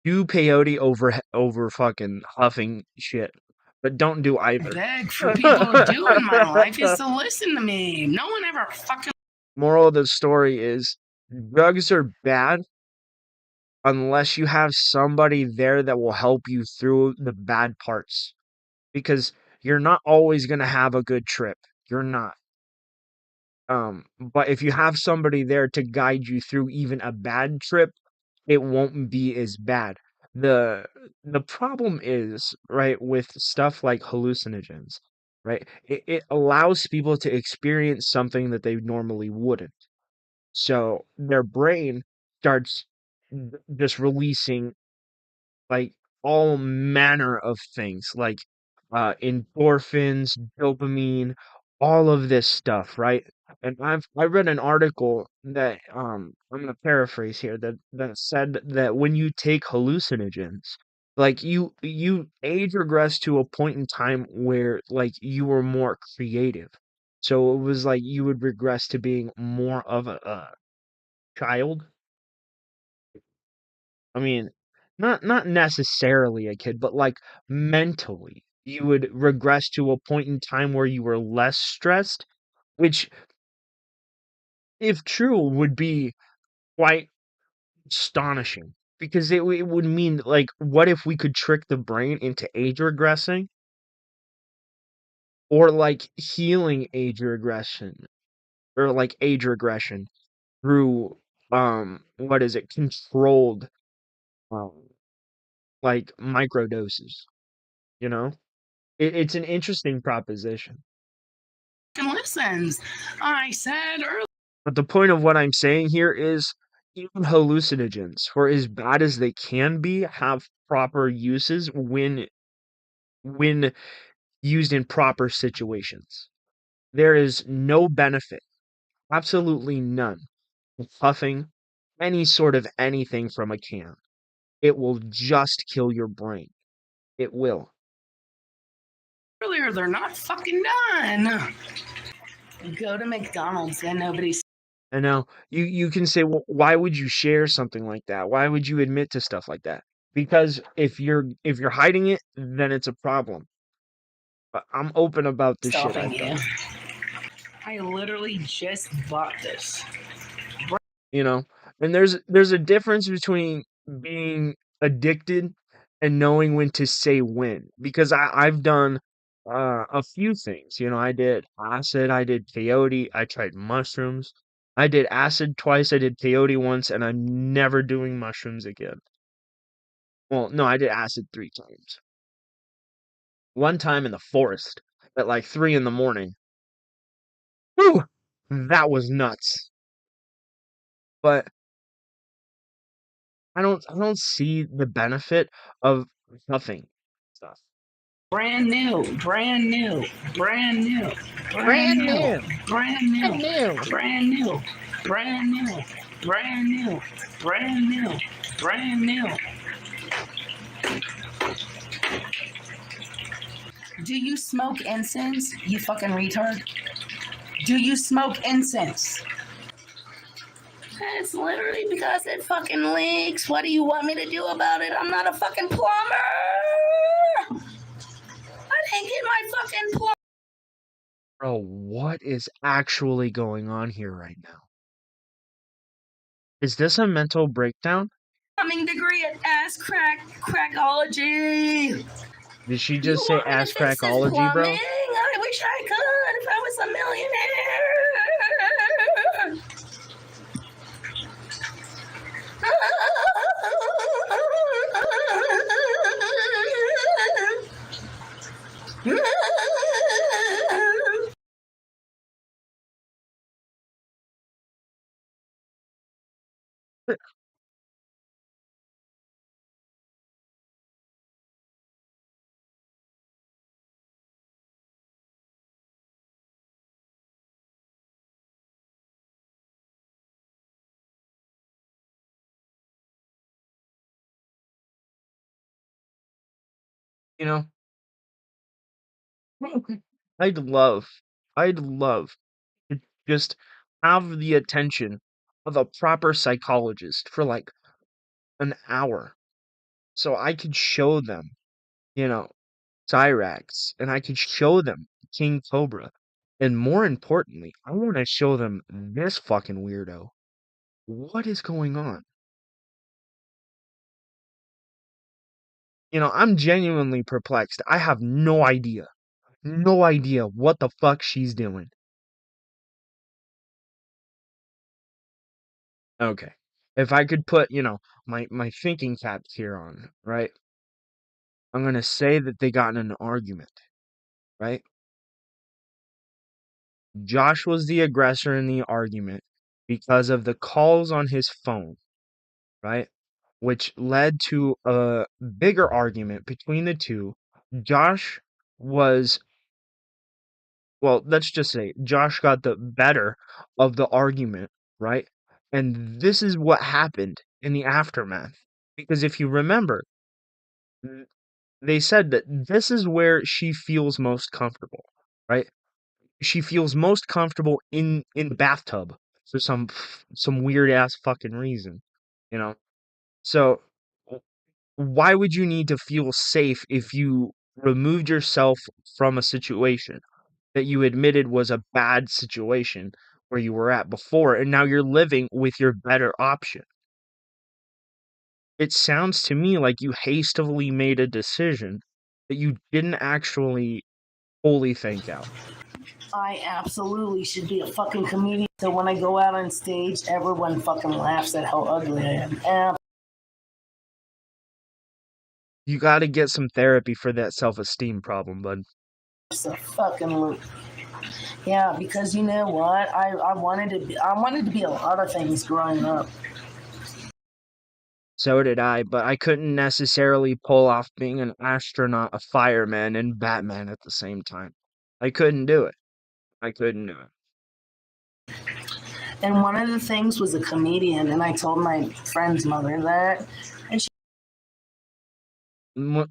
do peyote over fucking huffing shit, but don't do either. beg for people to do in my life is to listen to me. No one ever fucking. Moral of the story is drugs are bad unless you have somebody there that will help you through the bad parts. Because you're not always going to have a good trip. You're not. But if you have somebody there to guide you through even a bad trip, it won't be as bad. The the problem is, right, with stuff like hallucinogens, right? It allows people to experience something that they normally wouldn't. So their brain starts just releasing like all manner of things like endorphins, dopamine, all of this stuff, right? And I read an article that I'm gonna paraphrase here that said that when you take hallucinogens, like you age regress to a point in time where like you were more creative. So it was like you would regress to being more of a child. I mean, not necessarily a kid, but like mentally, you would regress to a point in time where you were less stressed, which, if true, would be quite astonishing. Because it would mean, like, what if we could trick the brain into age regressing? Or, like, healing age regression, or, like, age regression through, what is it, controlled, um, like, microdoses, you know? It's an interesting proposition. listens. I said earlier. But the point of what I'm saying here is even hallucinogens, for as bad as they can be, have proper uses when used in proper situations. There is no benefit, absolutely none, of puffing any sort of anything from a can. It will just kill your brain. It will. Earlier, they're not fucking done. Go to McDonald's and nobody's. And now you can say, well, why would you share something like that? Why would you admit to stuff like that? Because if you're hiding it, then it's a problem. But I'm open about the shit Stopping I've you. done. I literally just bought this. You know, and there's a difference between being addicted and knowing when to say when. Because I've done a few things. You know, I did acid, I did peyote, I tried mushrooms. I did acid twice, I did peyote once, and I'm never doing mushrooms again. Well, no, I did acid 3 times. One time in the forest at like 3 in the morning. Whew! That was nuts. But I don't see the benefit of nothing stuff. Brand new, brand new, brand new, brand new, brand new, brand new, brand new, brand new, brand new, brand new. Do you smoke incense, you fucking retard? Do you smoke incense? It's literally because it fucking leaks. What do you want me to do about it? I'm not a fucking plumber. I didn't get my fucking plumber. Bro, what is actually going on here right now? Is this a mental breakdown? Plumbing degree at ass crackology. Did she You just say want me to ass fix this crackology, plumbing? bro? I wish I could if I was a millionaire. You know, I'd love, I'd love to just have the attention of a proper psychologist for like an hour so I could show them, you know, Cyrax, and I could show them Kingcobra. And more importantly, I want to show them this fucking weirdo. What is going on? You know, I'm genuinely perplexed. I have no idea. No idea what the fuck she's doing. Okay. If I could put, my thinking caps here on, right? I'm gonna say that they got in an argument, right? Josh was the aggressor in the argument because of the calls on his phone, right? Which led to a bigger argument between the two. Josh was, well, let's just say Josh got the better of the argument, right? And this is what happened in the aftermath. Because if you remember, they said that this is where she feels most comfortable, right? She feels most comfortable in the bathtub for some weird ass fucking reason, you know. So why would you need to feel safe if you removed yourself from a situation that you admitted was a bad situation where you were at before, and now you're living with your better option? It sounds to me like you hastily made a decision that you didn't actually fully think out. I absolutely should be a fucking comedian. So when I go out on stage, everyone fucking laughs at how ugly I am. You got to get some therapy for that self-esteem problem, bud. Fucking yeah, because you know what? I wanted to be a lot of things growing up. So did I, but I couldn't necessarily pull off being an astronaut, a fireman, and Batman at the same time. I couldn't do it. I couldn't do it. And one of the things was a comedian, and I told my friend's mother that, and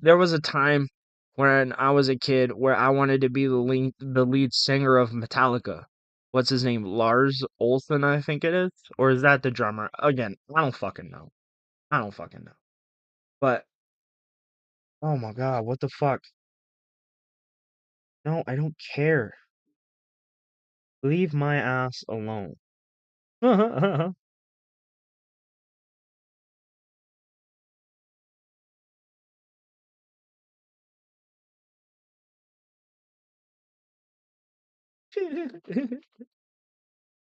there was a time when I was a kid where I wanted to be the lead singer of Metallica. What's his name? Lars Olsen, I think it is? Or is that the drummer? Again, I don't fucking know. But, oh my god, what the fuck? No, I don't care. Leave my ass alone.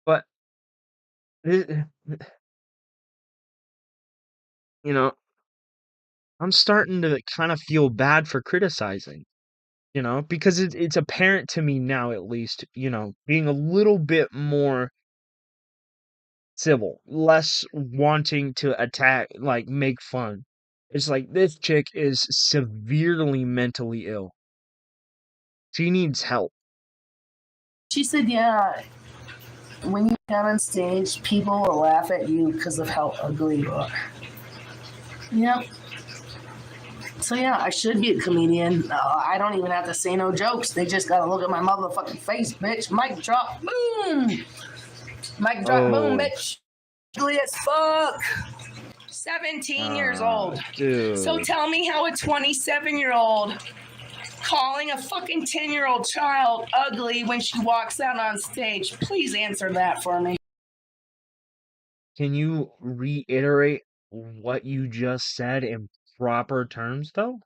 But, you know, I'm starting to kind of feel bad for criticizing, because it's apparent to me now, at least, being a little bit more civil, less wanting to attack, like, make fun. It's like, this chick is severely mentally ill. She needs help. She said, yeah, when you get on stage, people will laugh at you because of how ugly you are. Yep. So yeah, I should be a comedian. I don't even have to say no jokes. They just gotta look at my motherfucking face, bitch. Mic drop, boom. Mic drop, boom, bitch. Ugly as fuck. 17 years old. Dude. So tell me how a 27-year-old calling a fucking 10-year-old child ugly when she walks out on stage. Please answer that for me. Can you reiterate what you just said in proper terms, though?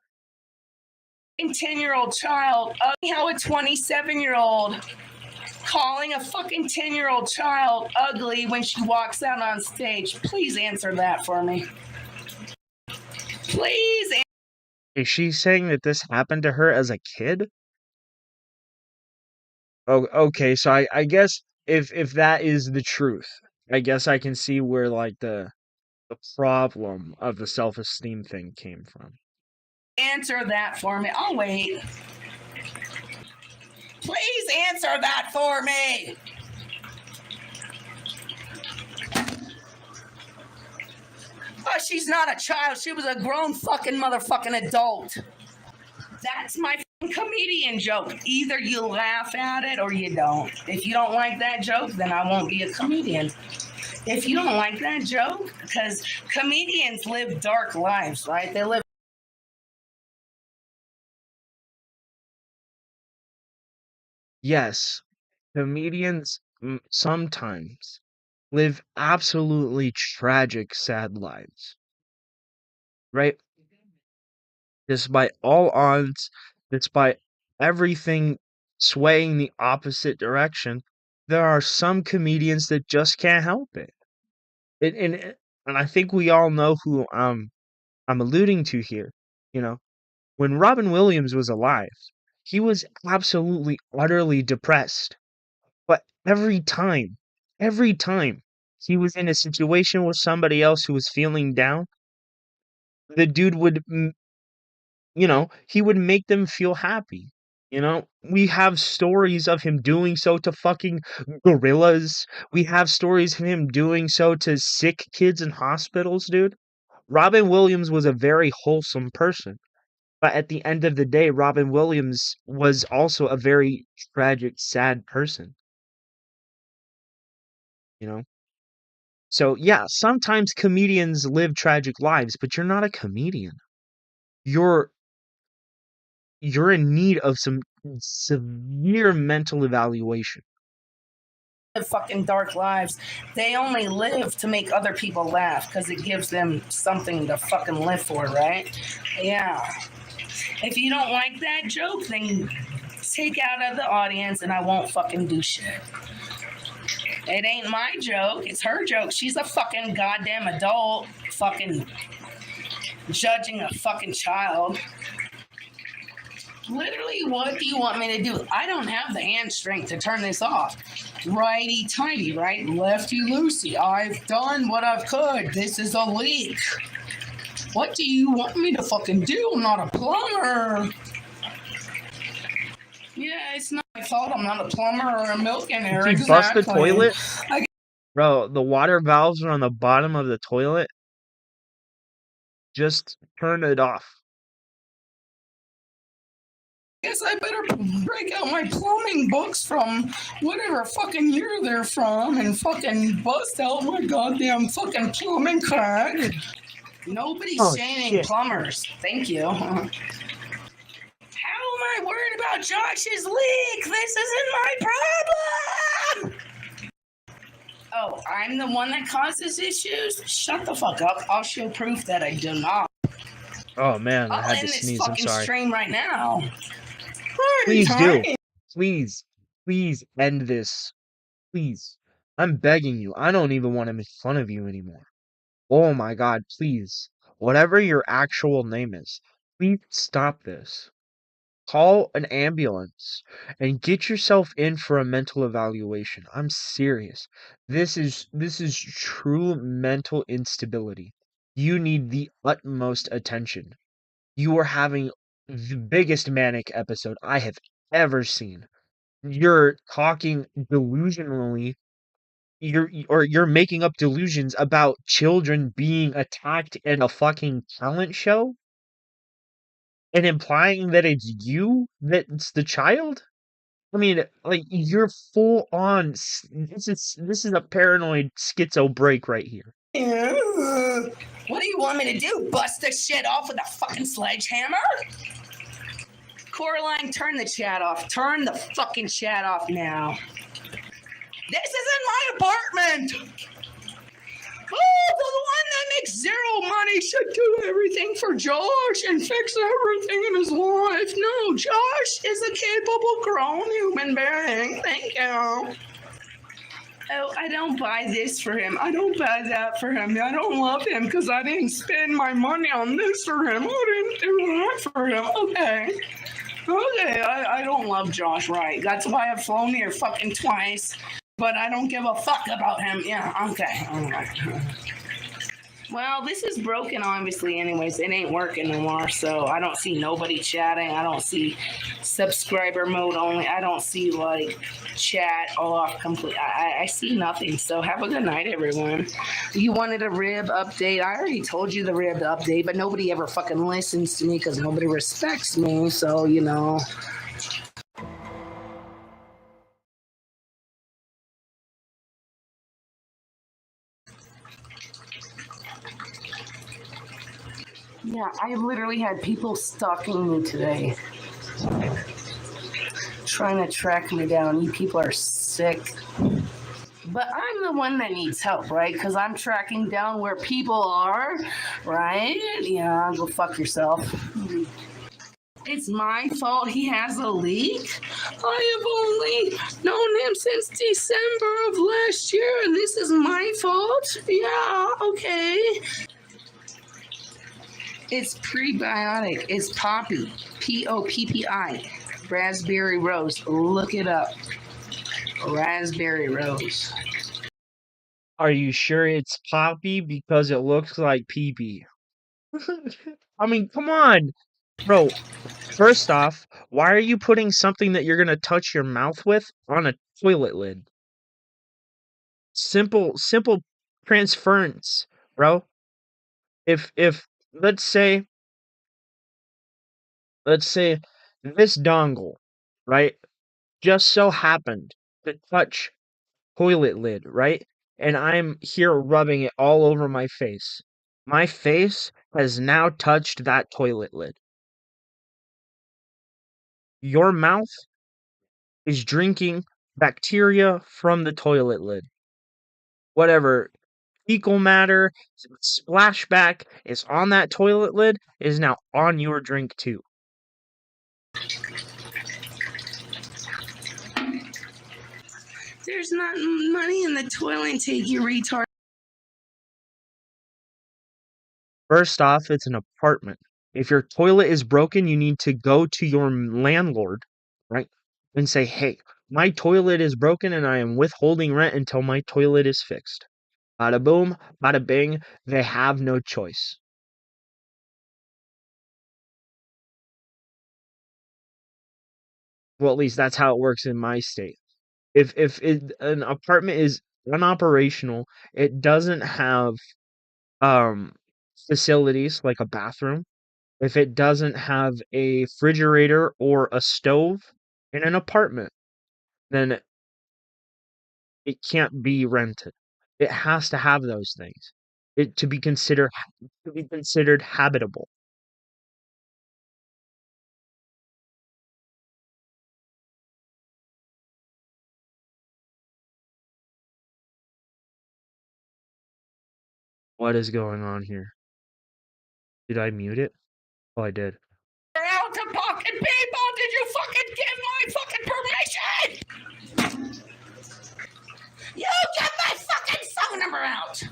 10-year-old child, how a 27-year-old calling a fucking 10-year-old child ugly when she walks out on stage. Please answer that for me. Please. Is she saying that this happened to her as a kid? Oh, okay, so I guess if that is the truth, I guess I can see where, like, the problem of the self-esteem thing came from. Answer that for me. I'll wait. Please answer that for me. Oh, she's not a child. She was a grown fucking motherfucking adult. That's my comedian joke. Either you laugh at it or you don't. If you don't like that joke, then I won't be a comedian. If you don't like that joke, because comedians live dark lives, right? They live. Yes, comedians sometimes live absolutely tragic, sad lives, right? Despite all odds, despite everything swaying the opposite direction, there are some comedians that just can't help it. And I think we all know who I'm alluding to here. You know, when Robin Williams was alive, he was absolutely utterly depressed. But every time he was in a situation with somebody else who was feeling down, the dude would he would make them feel happy. We have stories of him doing so to fucking gorillas. We have stories of him doing so to sick kids in hospitals, dude. Robin Williams was a very wholesome person. But at the end of the day, Robin Williams was also a very tragic, sad person, you know? So, yeah, sometimes comedians live tragic lives, but you're not a comedian. You're in need of some severe mental evaluation. Fucking dark lives. They only live to make other people laugh because it gives them something to fucking live for, right? Yeah. If you don't like that joke, then take out of the audience and I won't fucking do shit. It ain't my joke. It's her joke. She's a fucking goddamn adult fucking judging a fucking child. Literally, what do you want me to do? I don't have the hand strength to turn this off. Righty tighty, right? Lefty loosey. I've done what I could. This is a leak. What do you want me to fucking do? I'm not a plumber. Yeah, it's not my fault. I'm not a plumber or a millionaire. Did you bust the toilet? Bro, the water valves are on the bottom of the toilet. Just turn it off. Guess I better break out my plumbing books from whatever fucking year they're from and fucking bust out my goddamn fucking plumbing crack. Nobody's shaming plumbers. Thank you. How am I worried about Josh's leak? This isn't my problem. Oh, I'm the one that causes issues? Shut the fuck up. I'll show proof that I do not. Oh man, I I'll had end to this sneeze. I'm fucking sorry. stream right now. Please do. Please end this. Please. I'm begging you. I don't even want to make fun of you anymore. Oh my god, please. Whatever your actual name is, please stop this. Call an ambulance and get yourself in for a mental evaluation. I'm serious. This is true mental instability. You need the utmost attention. You are having the biggest manic episode I have ever seen. You're talking delusionally. You're making up delusions about children being attacked in a fucking talent show and implying that it's you that's the child. I mean, like you're full on. This is a paranoid schizo break right here. What do you want me to do? Bust this shit off with a fucking sledgehammer? Coraline, turn the chat off. Turn the fucking chat off now. This isn't my apartment! Oh, the one that makes zero money should do everything for Josh and fix everything in his life. No, Josh is a capable, grown human being. Thank you. Oh, I don't buy this for him. I don't buy that for him. I don't love him because I didn't spend my money on this for him. I didn't do that for him. Okay, I don't love Josh, right? That's why I've flown here fucking twice. But I don't give a fuck about him. Yeah, okay. Well, this is broken, obviously, anyways. It ain't working no more, so I don't see nobody chatting. I don't see subscriber mode only. I don't see, like, chat off complete. I see nothing, so have a good night, everyone. You wanted a rib update. I already told you the rib update, but nobody ever fucking listens to me because nobody respects me, so, you know. Yeah, I literally had people stalking me today, trying to track me down. You people are sick. But I'm the one that needs help, right? Because I'm tracking down where people are, right? Yeah, go fuck yourself. It's my fault he has a leak. I have only known him since December of last year, and this is my fault? Yeah, okay. It's prebiotic. It's Poppy. Poppi. Raspberry rose. Look it up. Raspberry rose. Are you sure it's Poppy? Because it looks like pee-pee. I mean, come on. Bro, first off, why are you putting something that you're gonna touch your mouth with on a toilet lid? Simple transference, bro. If let's say this dongle, right, just so happened to touch toilet lid, right? And I'm here rubbing it all over my face. My face has now touched that toilet lid. Your mouth is drinking bacteria from the toilet lid. Whatever fecal matter, splashback is on that toilet lid is now on your drink too. There's not money in the toilet intake, you retard. First off, it's an apartment. If your toilet is broken, you need to go to your landlord, right? And say, hey, my toilet is broken and I am withholding rent until my toilet is fixed. Bada boom, bada bing, they have no choice. Well, at least that's how it works in my state. If an apartment is unoperational, it doesn't have um facilities like a bathroom, if it doesn't have a refrigerator or a stove in an apartment, then it can't be rented. It has to have those things. It to be considered habitable. What is going on here? Did I mute it? Oh, I did. Out to fucking people! Did you fucking give my fucking permission? You get my fucking phone number out! Am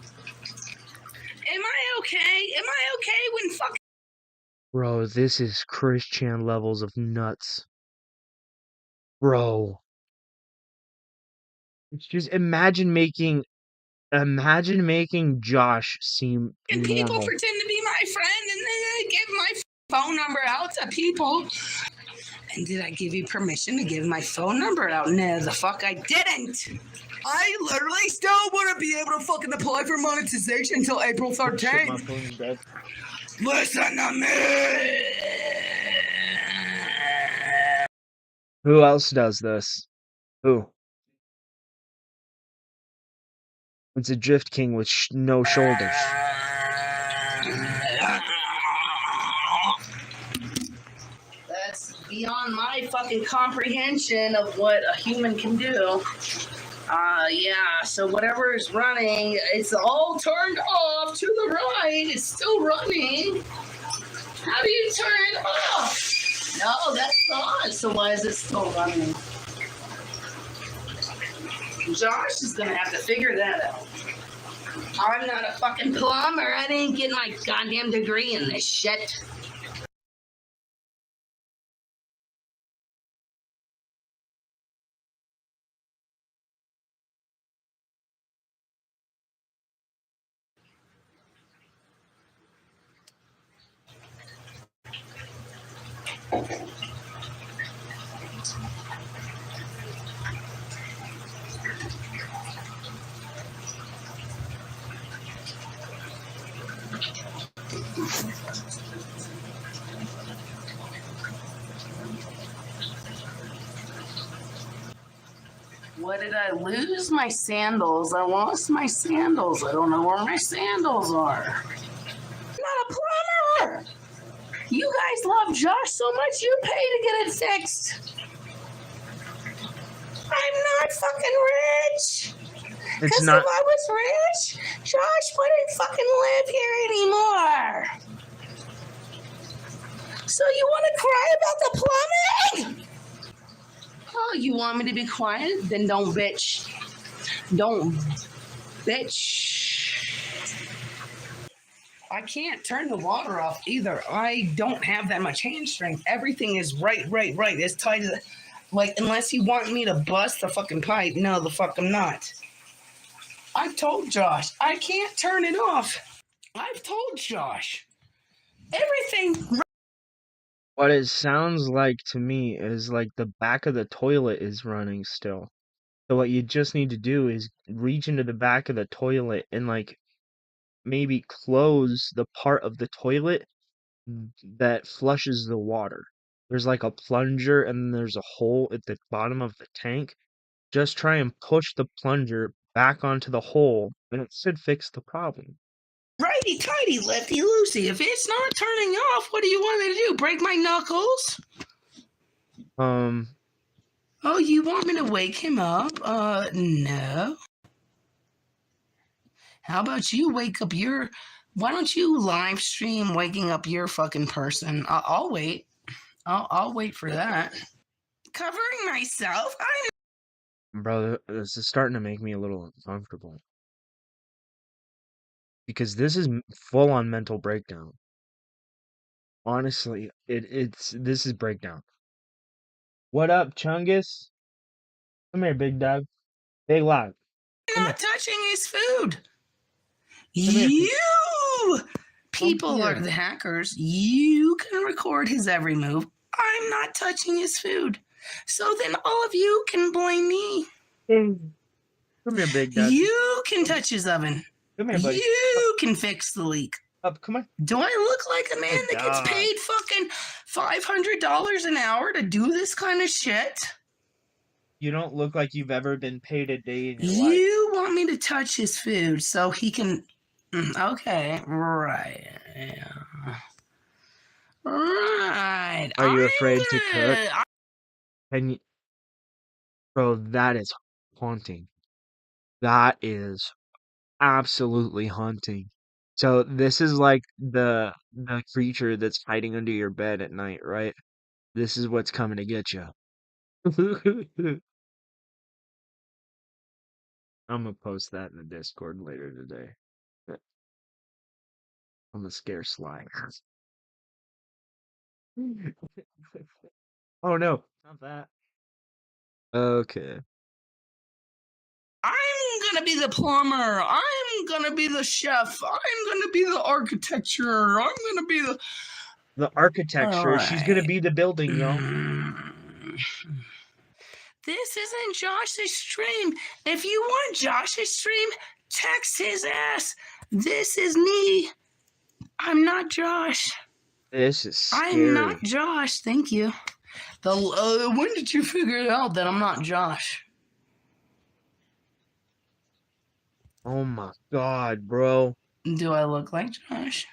I okay? Am I okay when fucking... Bro, this is Christian levels of nuts. Bro. It's just imagine making Josh seem people normal. pretend to be my friend and then I give my phone number out to people. And did I give you permission to give my phone number out? No, the fuck I didn't. I literally still wouldn't be able to fucking apply for monetization until April 13th. Listen to me. Who else does this? Who? It's a Drift King with no shoulders. That's beyond my fucking comprehension of what a human can do. Yeah, so whatever is running, it's all turned off to the right. It's still running. How do you turn it off? No, that's not. So why is it still running? Josh is gonna have to figure that out. I'm not a fucking plumber. I didn't get my goddamn degree in this shit. What did I lose? My sandals. I lost my sandals. I don't know where my sandals are. I'm not a plumber. You guys love Josh so much you pay to get it fixed. I'm not fucking rich. It's Because if not. I was rich, Josh wouldn't fucking live here anymore. So you want to cry about the plumbing? Oh, you want me to be quiet? Then don't bitch. Don't bitch. I can't turn the water off either. I don't have that much hand strength. Everything is right. As tight as, like, unless you want me to bust the fucking pipe. No, the fuck I'm not. I've told Josh, I can't turn it off. I've told Josh. Everything. What it sounds like to me is like the back of the toilet is running still. So what you just need to do is reach into the back of the toilet and like maybe close the part of the toilet that flushes the water. There's like a plunger and there's a hole at the bottom of the tank. Just try and push the plunger back onto the hole and it should fix the problem. Righty tighty, lefty loosey. If it's not turning off, what do you want me to do? Break my knuckles? Oh, you want me to wake him up? No. How about you wake up your... Why don't you live stream waking up your fucking person? I'll wait. I'll wait for that. Covering myself? Brother, this is starting to make me a little uncomfortable. Because this is full on mental breakdown. Honestly, this is breakdown. What up, Chungus? Come here, big dog. Big log. I'm not touching his food. here, You people are here. the hackers. You can record his every move. I'm not touching his food. So then all of you can blame me. Come here, big dog. You can touch his oven. Come here, buddy. You can fix the leak. Up, come on. Do I look like a man Good that gets dog. paid fucking $500 an hour to do this kind of shit? You don't look like you've ever been paid a day in your life. You want me to touch his food so he can... Okay, right. Yeah. Right. Are you afraid to cook? And bro, that is haunting. That is absolutely haunting. So this is like the creature that's hiding under your bed at night, right? This is what's coming to get you. I'm gonna post that in the Discord later today. I'm gonna scare Sly. Oh no, not that. Okay. I'm gonna be the plumber. I'm gonna be the chef. I'm gonna be the architecture. I'm gonna be The architecture, she's gonna be the building, y'all. This isn't Josh's stream. If you want Josh's stream, text his ass. This is me. I'm not Josh. This is scary. I'm not Josh. Thank you. When did you figure out that I'm not Josh? Oh my god, bro. Do I look like Josh?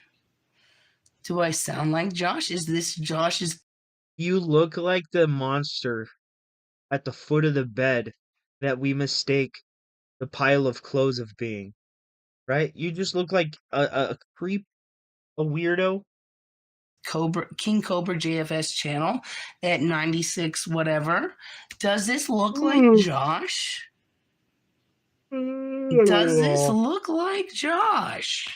Do I sound like Josh? Is this Josh's? You look like the monster at the foot of the bed that we mistake the pile of clothes of being. Right? You just look like a creep, a weirdo. Kingcobra JFS channel at 96 whatever. Does this look like Josh? Does this look like Josh?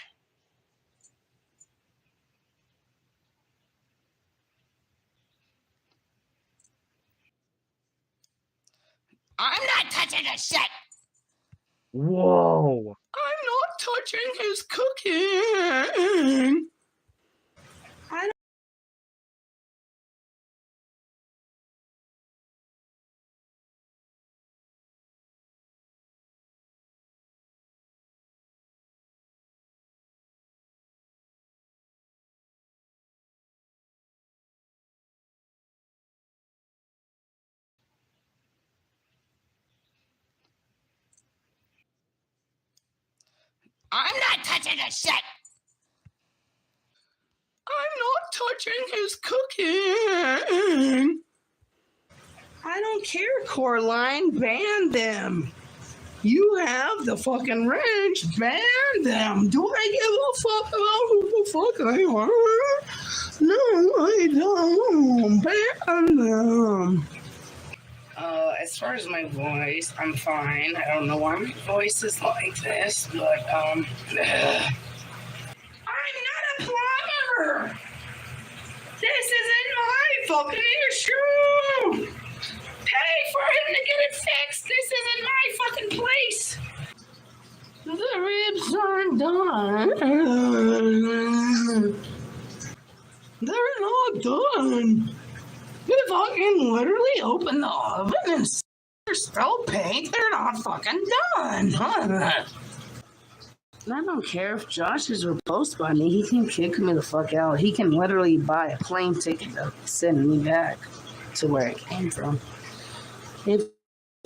I'm not touching a shit. Whoa. I'm not touching his cooking. I'm not touching the shit. I'm not touching his cooking. I don't care, Coraline. Ban them. You have the fucking wrench. Ban them. Do I give a fuck about who the fuck I are? No, I don't. Ban them. As far as my voice, I'm fine. I don't know why my voice is like this, but I'm not a plumber. This isn't my fucking issue. Pay for him to get it fixed. This isn't my fucking place. The ribs aren't done. They're not done. If I can literally open the oven and there's still paint, they're not fucking done. I don't care if Josh is repulsed by me. He can kick me the fuck out. He can literally buy a plane ticket to send me back to where I came from. If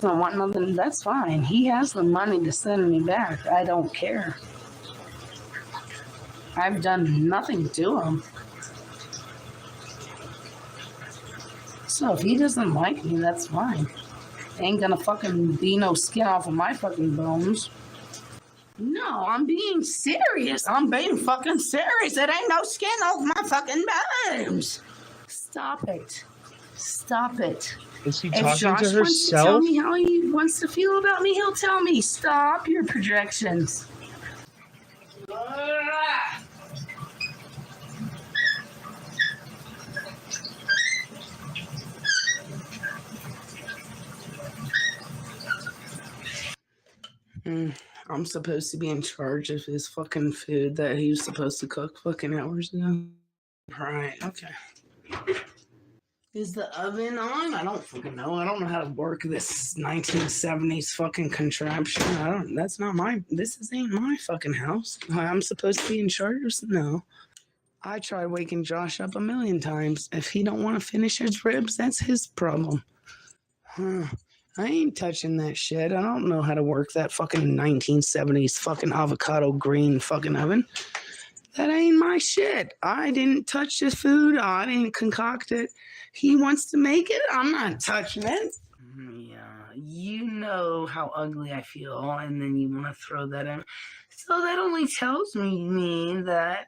I want nothing, that's fine. He has the money to send me back. I don't care. I've done nothing to him. So if he doesn't like me, that's fine. Ain't gonna fucking be no skin off of my fucking bones. No, I'm being serious. I'm being fucking serious. It ain't no skin off my fucking bones. Stop it. Stop it. Is she If talking Josh to wants to tell herself? me how he wants to feel about me, he'll tell me. Stop your projections. I'm supposed to be in charge of his fucking food that he was supposed to cook fucking hours ago. Right, okay. Is the oven on? I don't fucking know. I don't know how to work this 1970s fucking contraption. This ain't my fucking house. I'm supposed to be in charge of some. No. I tried waking Josh up a million times. If he don't want to finish his ribs, that's his problem. I ain't touching that shit. I don't know how to work that fucking 1970s fucking avocado green fucking oven. That ain't my shit. I didn't touch this food. I didn't concoct it. He wants to make it. I'm not touching it. Yeah, you know how ugly I feel, and then you want to throw that in. So that only tells me that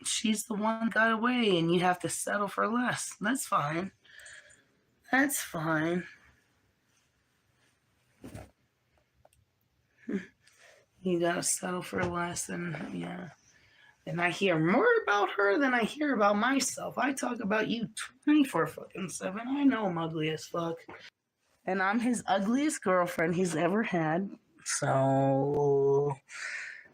she's the one that got away, and you have to settle for less. That's fine. That's fine. You gotta settle for less, and yeah. And I hear more about her than I hear about myself. I talk about you 24/7. I know I'm ugly as fuck. And I'm his ugliest girlfriend he's ever had. So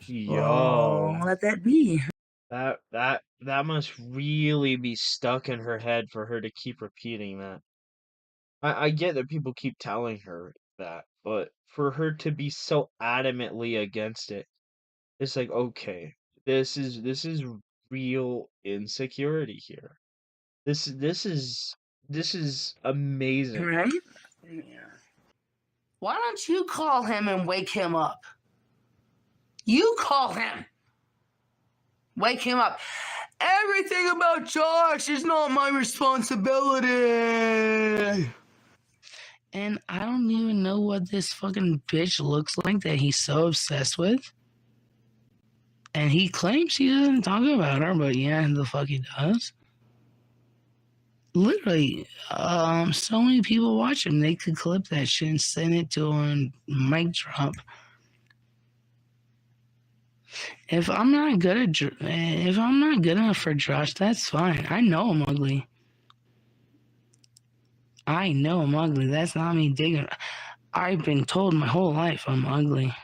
Yo, let that be. that must really be stuck in her head for her to keep repeating that. I get that people keep telling her that, but for her to be so adamantly against it, it's like, okay, this is real insecurity here. This is amazing. Right? Yeah. Why don't you call him and wake him up? You call him. Wake him up. Everything about Josh is not my responsibility. And I don't even know what this fucking bitch looks like that he's so obsessed with. And he claims he doesn't talk about her, but yeah, the fuck he does. Literally, so many people watch him. They could clip that shit and send it to him and mic drop. If I'm not good enough for Josh, that's fine. I know I'm ugly. That's not me digging. I've been told my whole life I'm ugly.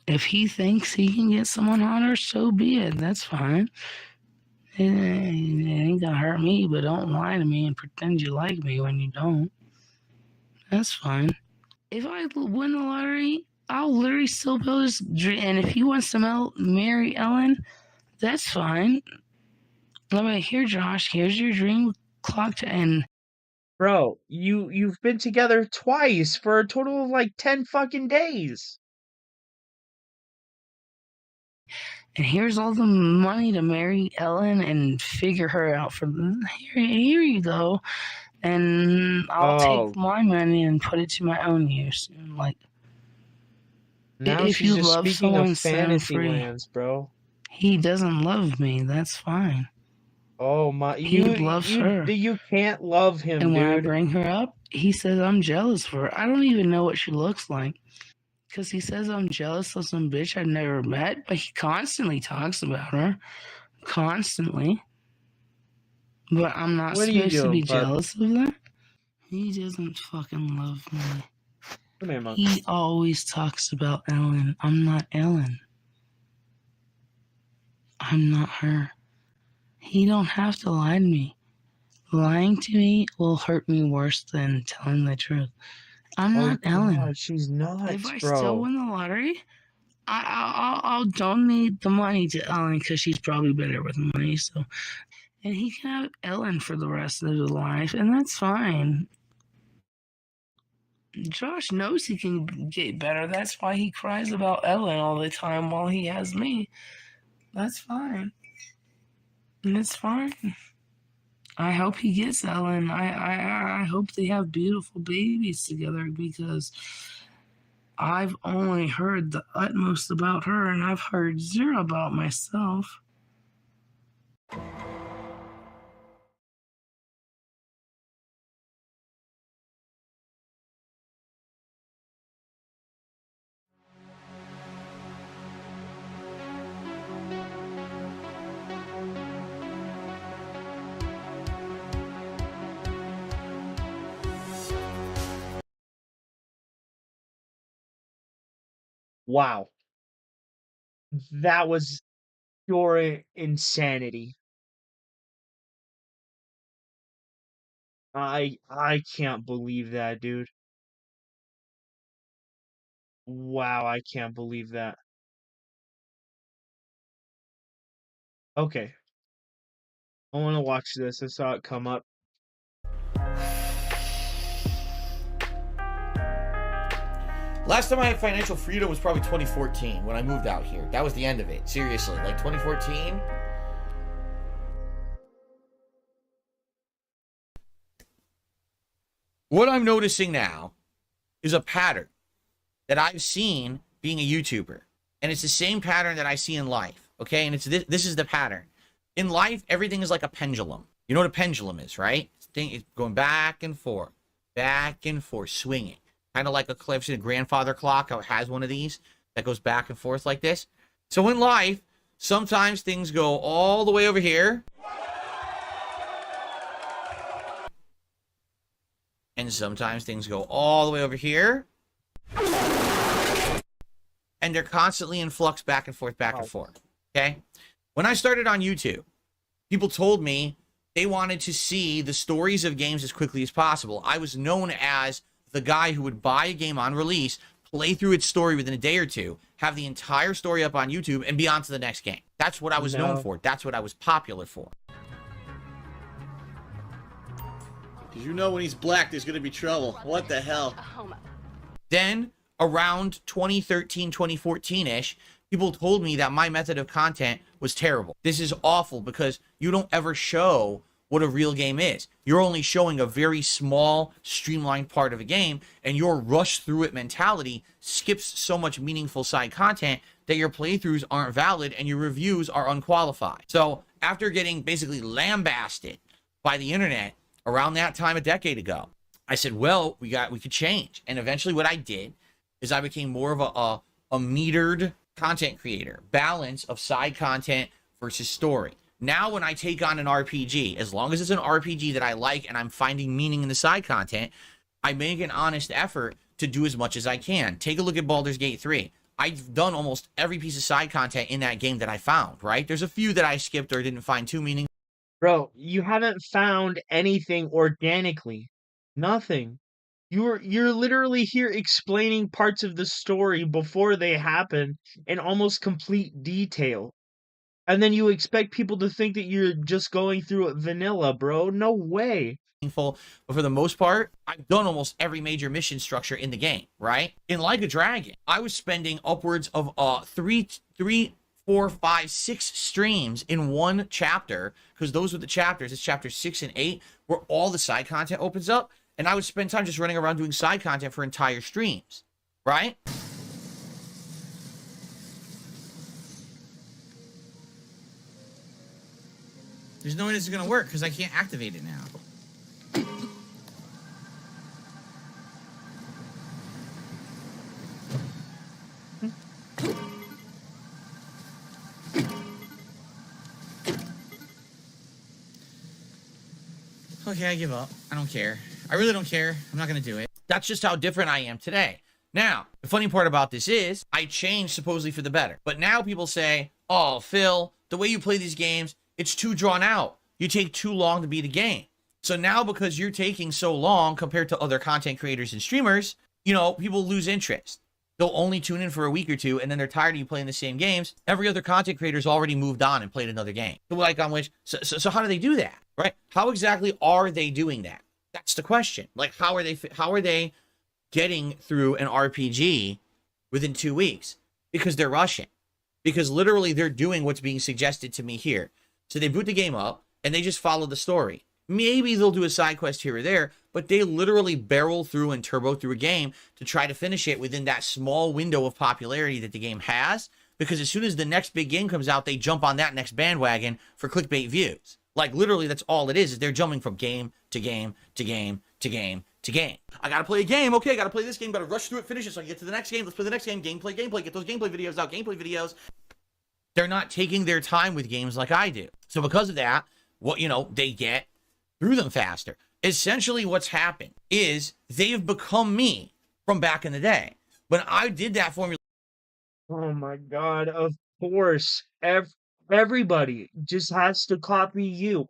If he thinks he can get someone hotter, so be it. That's fine. It ain't gonna hurt me, but don't lie to me and pretend you like me when you don't. That's fine. If I win the lottery, I'll literally still build his dream. And if he wants to marry Ellen, that's fine. Let me hear, Josh. Here's your dream clock to end. Bro, you've been together twice for a total of like 10 fucking days. And here's all the money to marry Ellen and figure her out for here you go. And I'll Oh, take my money and put it to my own use. And like, now if she's you just love speaking of someone, set him fantasy free. lands, bro. He doesn't love me. That's fine. Oh my, He loves her. you can't love him, And when I dude. bring her up, he says I'm jealous for her. I don't even know what she looks like. Because he says I'm jealous of some bitch I've never met, but he constantly talks about her. Constantly. But I'm not What are you supposed to be doing, bud? jealous of that? He doesn't fucking love me. Come here, Monk. He always talks about Ellen. I'm not Ellen. I'm not her. He don't have to lie to me. Lying to me will hurt me worse than telling the truth. I'm Oh not Ellen. God, she's nuts, If I bro. still win the lottery, I'll donate the money to Ellen because she's probably better with money. So, and he can have Ellen for the rest of his life, and that's fine. Josh knows he can get better. That's why he cries about Ellen all the time while he has me. That's fine. It's fine. I hope he gets Ellen. I hope they have beautiful babies together because I've only heard the utmost about her and I've heard zero about myself. Wow, that was pure insanity. I can't believe that, dude. Wow, I can't believe that. Okay, I want to watch this. I saw it come up. Last time I had financial freedom was probably 2014 when I moved out here. That was the end of it. Seriously, like 2014. What I'm noticing now is a pattern that I've seen being a YouTuber. And it's the same pattern that I see in life. Okay. And it's this is the pattern. In life, everything is like a pendulum. You know what a pendulum is, right? It's going back and forth, swinging. Kind of like a grandfather clock, how it has one of these that goes back and forth like this. So in life, sometimes things go all the way over here. And sometimes things go all the way over here. And they're constantly in flux back and forth, Okay? When I started on YouTube, people told me they wanted to see the stories of games as quickly as possible. I was known as the guy who would buy a game on release, play through its story within a day or two, have the entire story up on YouTube, and be on to the next game. That's what I was known for. That's what I was popular for. Because you know when he's black, there's going to be trouble. What the hell? Then, around 2013, 2014-ish, people told me that my method of content was terrible. This is awful because you don't ever show what a real game is. You're only showing a very small, streamlined part of a game, and your rush through it mentality skips so much meaningful side content that your playthroughs aren't valid and your reviews are unqualified. So after getting basically lambasted by the internet around that time a decade ago, I said, well, we could change. And eventually what I did is I became more of a metered content creator, balance of side content versus story. Now, when I take on an RPG, as long as it's an RPG that I like and I'm finding meaning in the side content, I make an honest effort to do as much as I can. Take a look at Baldur's Gate 3. I've done almost every piece of side content in that game that I found, right? There's a few that I skipped or didn't find too meaningful. Bro, you haven't found anything organically. Nothing. You're literally here explaining parts of the story before they happen in almost complete detail. And then you expect people to think that you're just going through it vanilla, bro. No way. But for the most part, I've done almost every major mission structure in the game, right? In Like a Dragon, I was spending upwards of 3 4, 5, 6 streams in one chapter, because those were the chapters. It's chapter 6 and 8, where all the side content opens up. And I would spend time just running around doing side content for entire streams, right? There's no way this is going to work because I can't activate it now. Okay, I give up. I don't care. I really don't care. I'm not going to do it. That's just how different I am today. Now, the funny part about this is I changed supposedly for the better. But now people say, oh, Phil, the way you play these games, it's too drawn out. You take too long to beat a game. So now because you're taking so long compared to other content creators and streamers, you know, people lose interest. They'll only tune in for a week or two, and then they're tired of you playing the same games. Every other content creator's already moved on and played another game. Like on which, so how do they do that, right? How exactly are they doing that? That's the question. Like, how are they getting through an RPG within 2 weeks? Because they're rushing. Because literally they're doing what's being suggested to me here. So they boot the game up, and they just follow the story. Maybe they'll do a side quest here or there, but they literally barrel through and turbo through a game to try to finish it within that small window of popularity that the game has. Because as soon as the next big game comes out, they jump on that next bandwagon for clickbait views. Like, literally, that's all it is they're jumping from game to game to game to game to game. I gotta play a game. Okay, I gotta play this game. Gotta rush through it, finish it so I can get to the next game. Let's play the next game. Gameplay. Get those gameplay videos out. Gameplay videos. They're not taking their time with games like I do. So because of that, they get through them faster. Essentially what's happened is they've become me from back in the day. When I did that formula. Oh my God, of course. Everybody just has to copy you.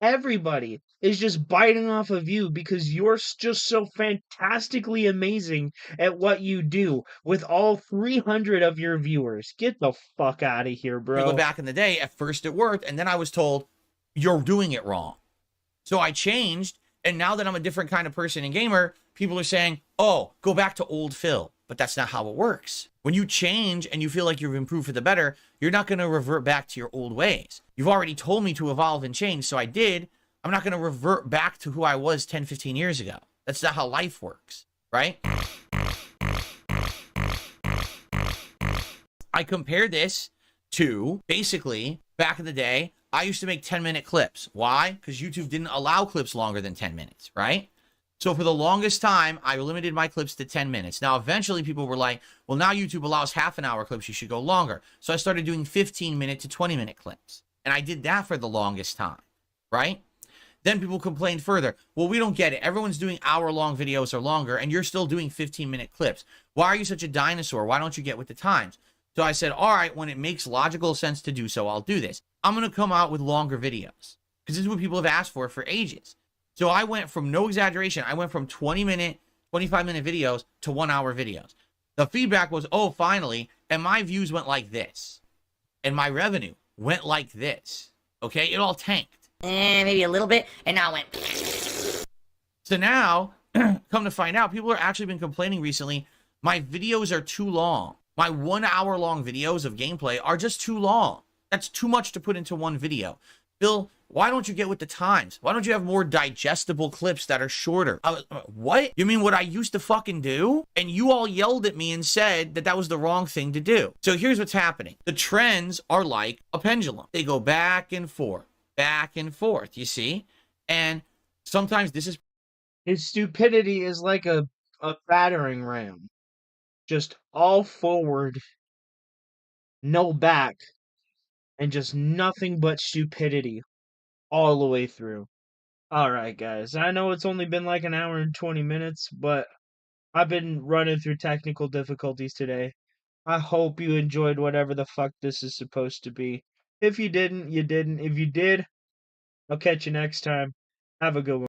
Everybody is just biting off of you because you're just so fantastically amazing at what you do with all 300 of your viewers. Get the fuck out of here, bro. Back in the day, at first it worked, and then I was told, you're doing it wrong. So I changed, and now that I'm a different kind of person and gamer, people are saying, oh, go back to old Phil. But that's not how it works. When you change and you feel like you've improved for the better, you're not going to revert back to your old ways. You've already told me to evolve and change, so I did. I'm not going to revert back to who I was 10, 15 years ago. That's not how life works, right? I compare this to, basically, back in the day, I used to make 10-minute clips. Why? Because YouTube didn't allow clips longer than 10 minutes, right? So for the longest time, I limited my clips to 10 minutes. Now, eventually people were like, well, now YouTube allows half-an-hour clips. You should go longer. So I started doing 15-minute to 20-minute clips. And I did that for the longest time, right? Then people complained further. Well, we don't get it. Everyone's doing hour-long videos or longer, and you're still doing 15-minute clips. Why are you such a dinosaur? Why don't you get with the times? So I said, all right, when it makes logical sense to do so, I'll do this. I'm going to come out with longer videos because this is what people have asked for ages. So I went from, no exaggeration, I went from 20-minute, 25-minute videos to 1-hour videos. The feedback was, oh, finally, and my views went like this. And my revenue went like this. Okay? It all tanked. Maybe a little bit, and now it went. So now, come to find out, people have actually been complaining recently, my videos are too long. My 1-hour-long videos of gameplay are just too long. That's too much to put into one video. Bill, why don't you get with the times? Why don't you have more digestible clips that are shorter? What? You mean what I used to fucking do? And you all yelled at me and said that that was the wrong thing to do. So here's what's happening. The trends are like a pendulum. They go back and forth, you see? And sometimes this is... His stupidity is like a battering ram. Just all forward, no back, and just nothing but stupidity all the way through. Alright, guys. I know it's only been like an hour and 20 minutes, but I've been running through technical difficulties today. I hope you enjoyed whatever the fuck this is supposed to be. If you didn't, you didn't. If you did, I'll catch you next time. Have a good one.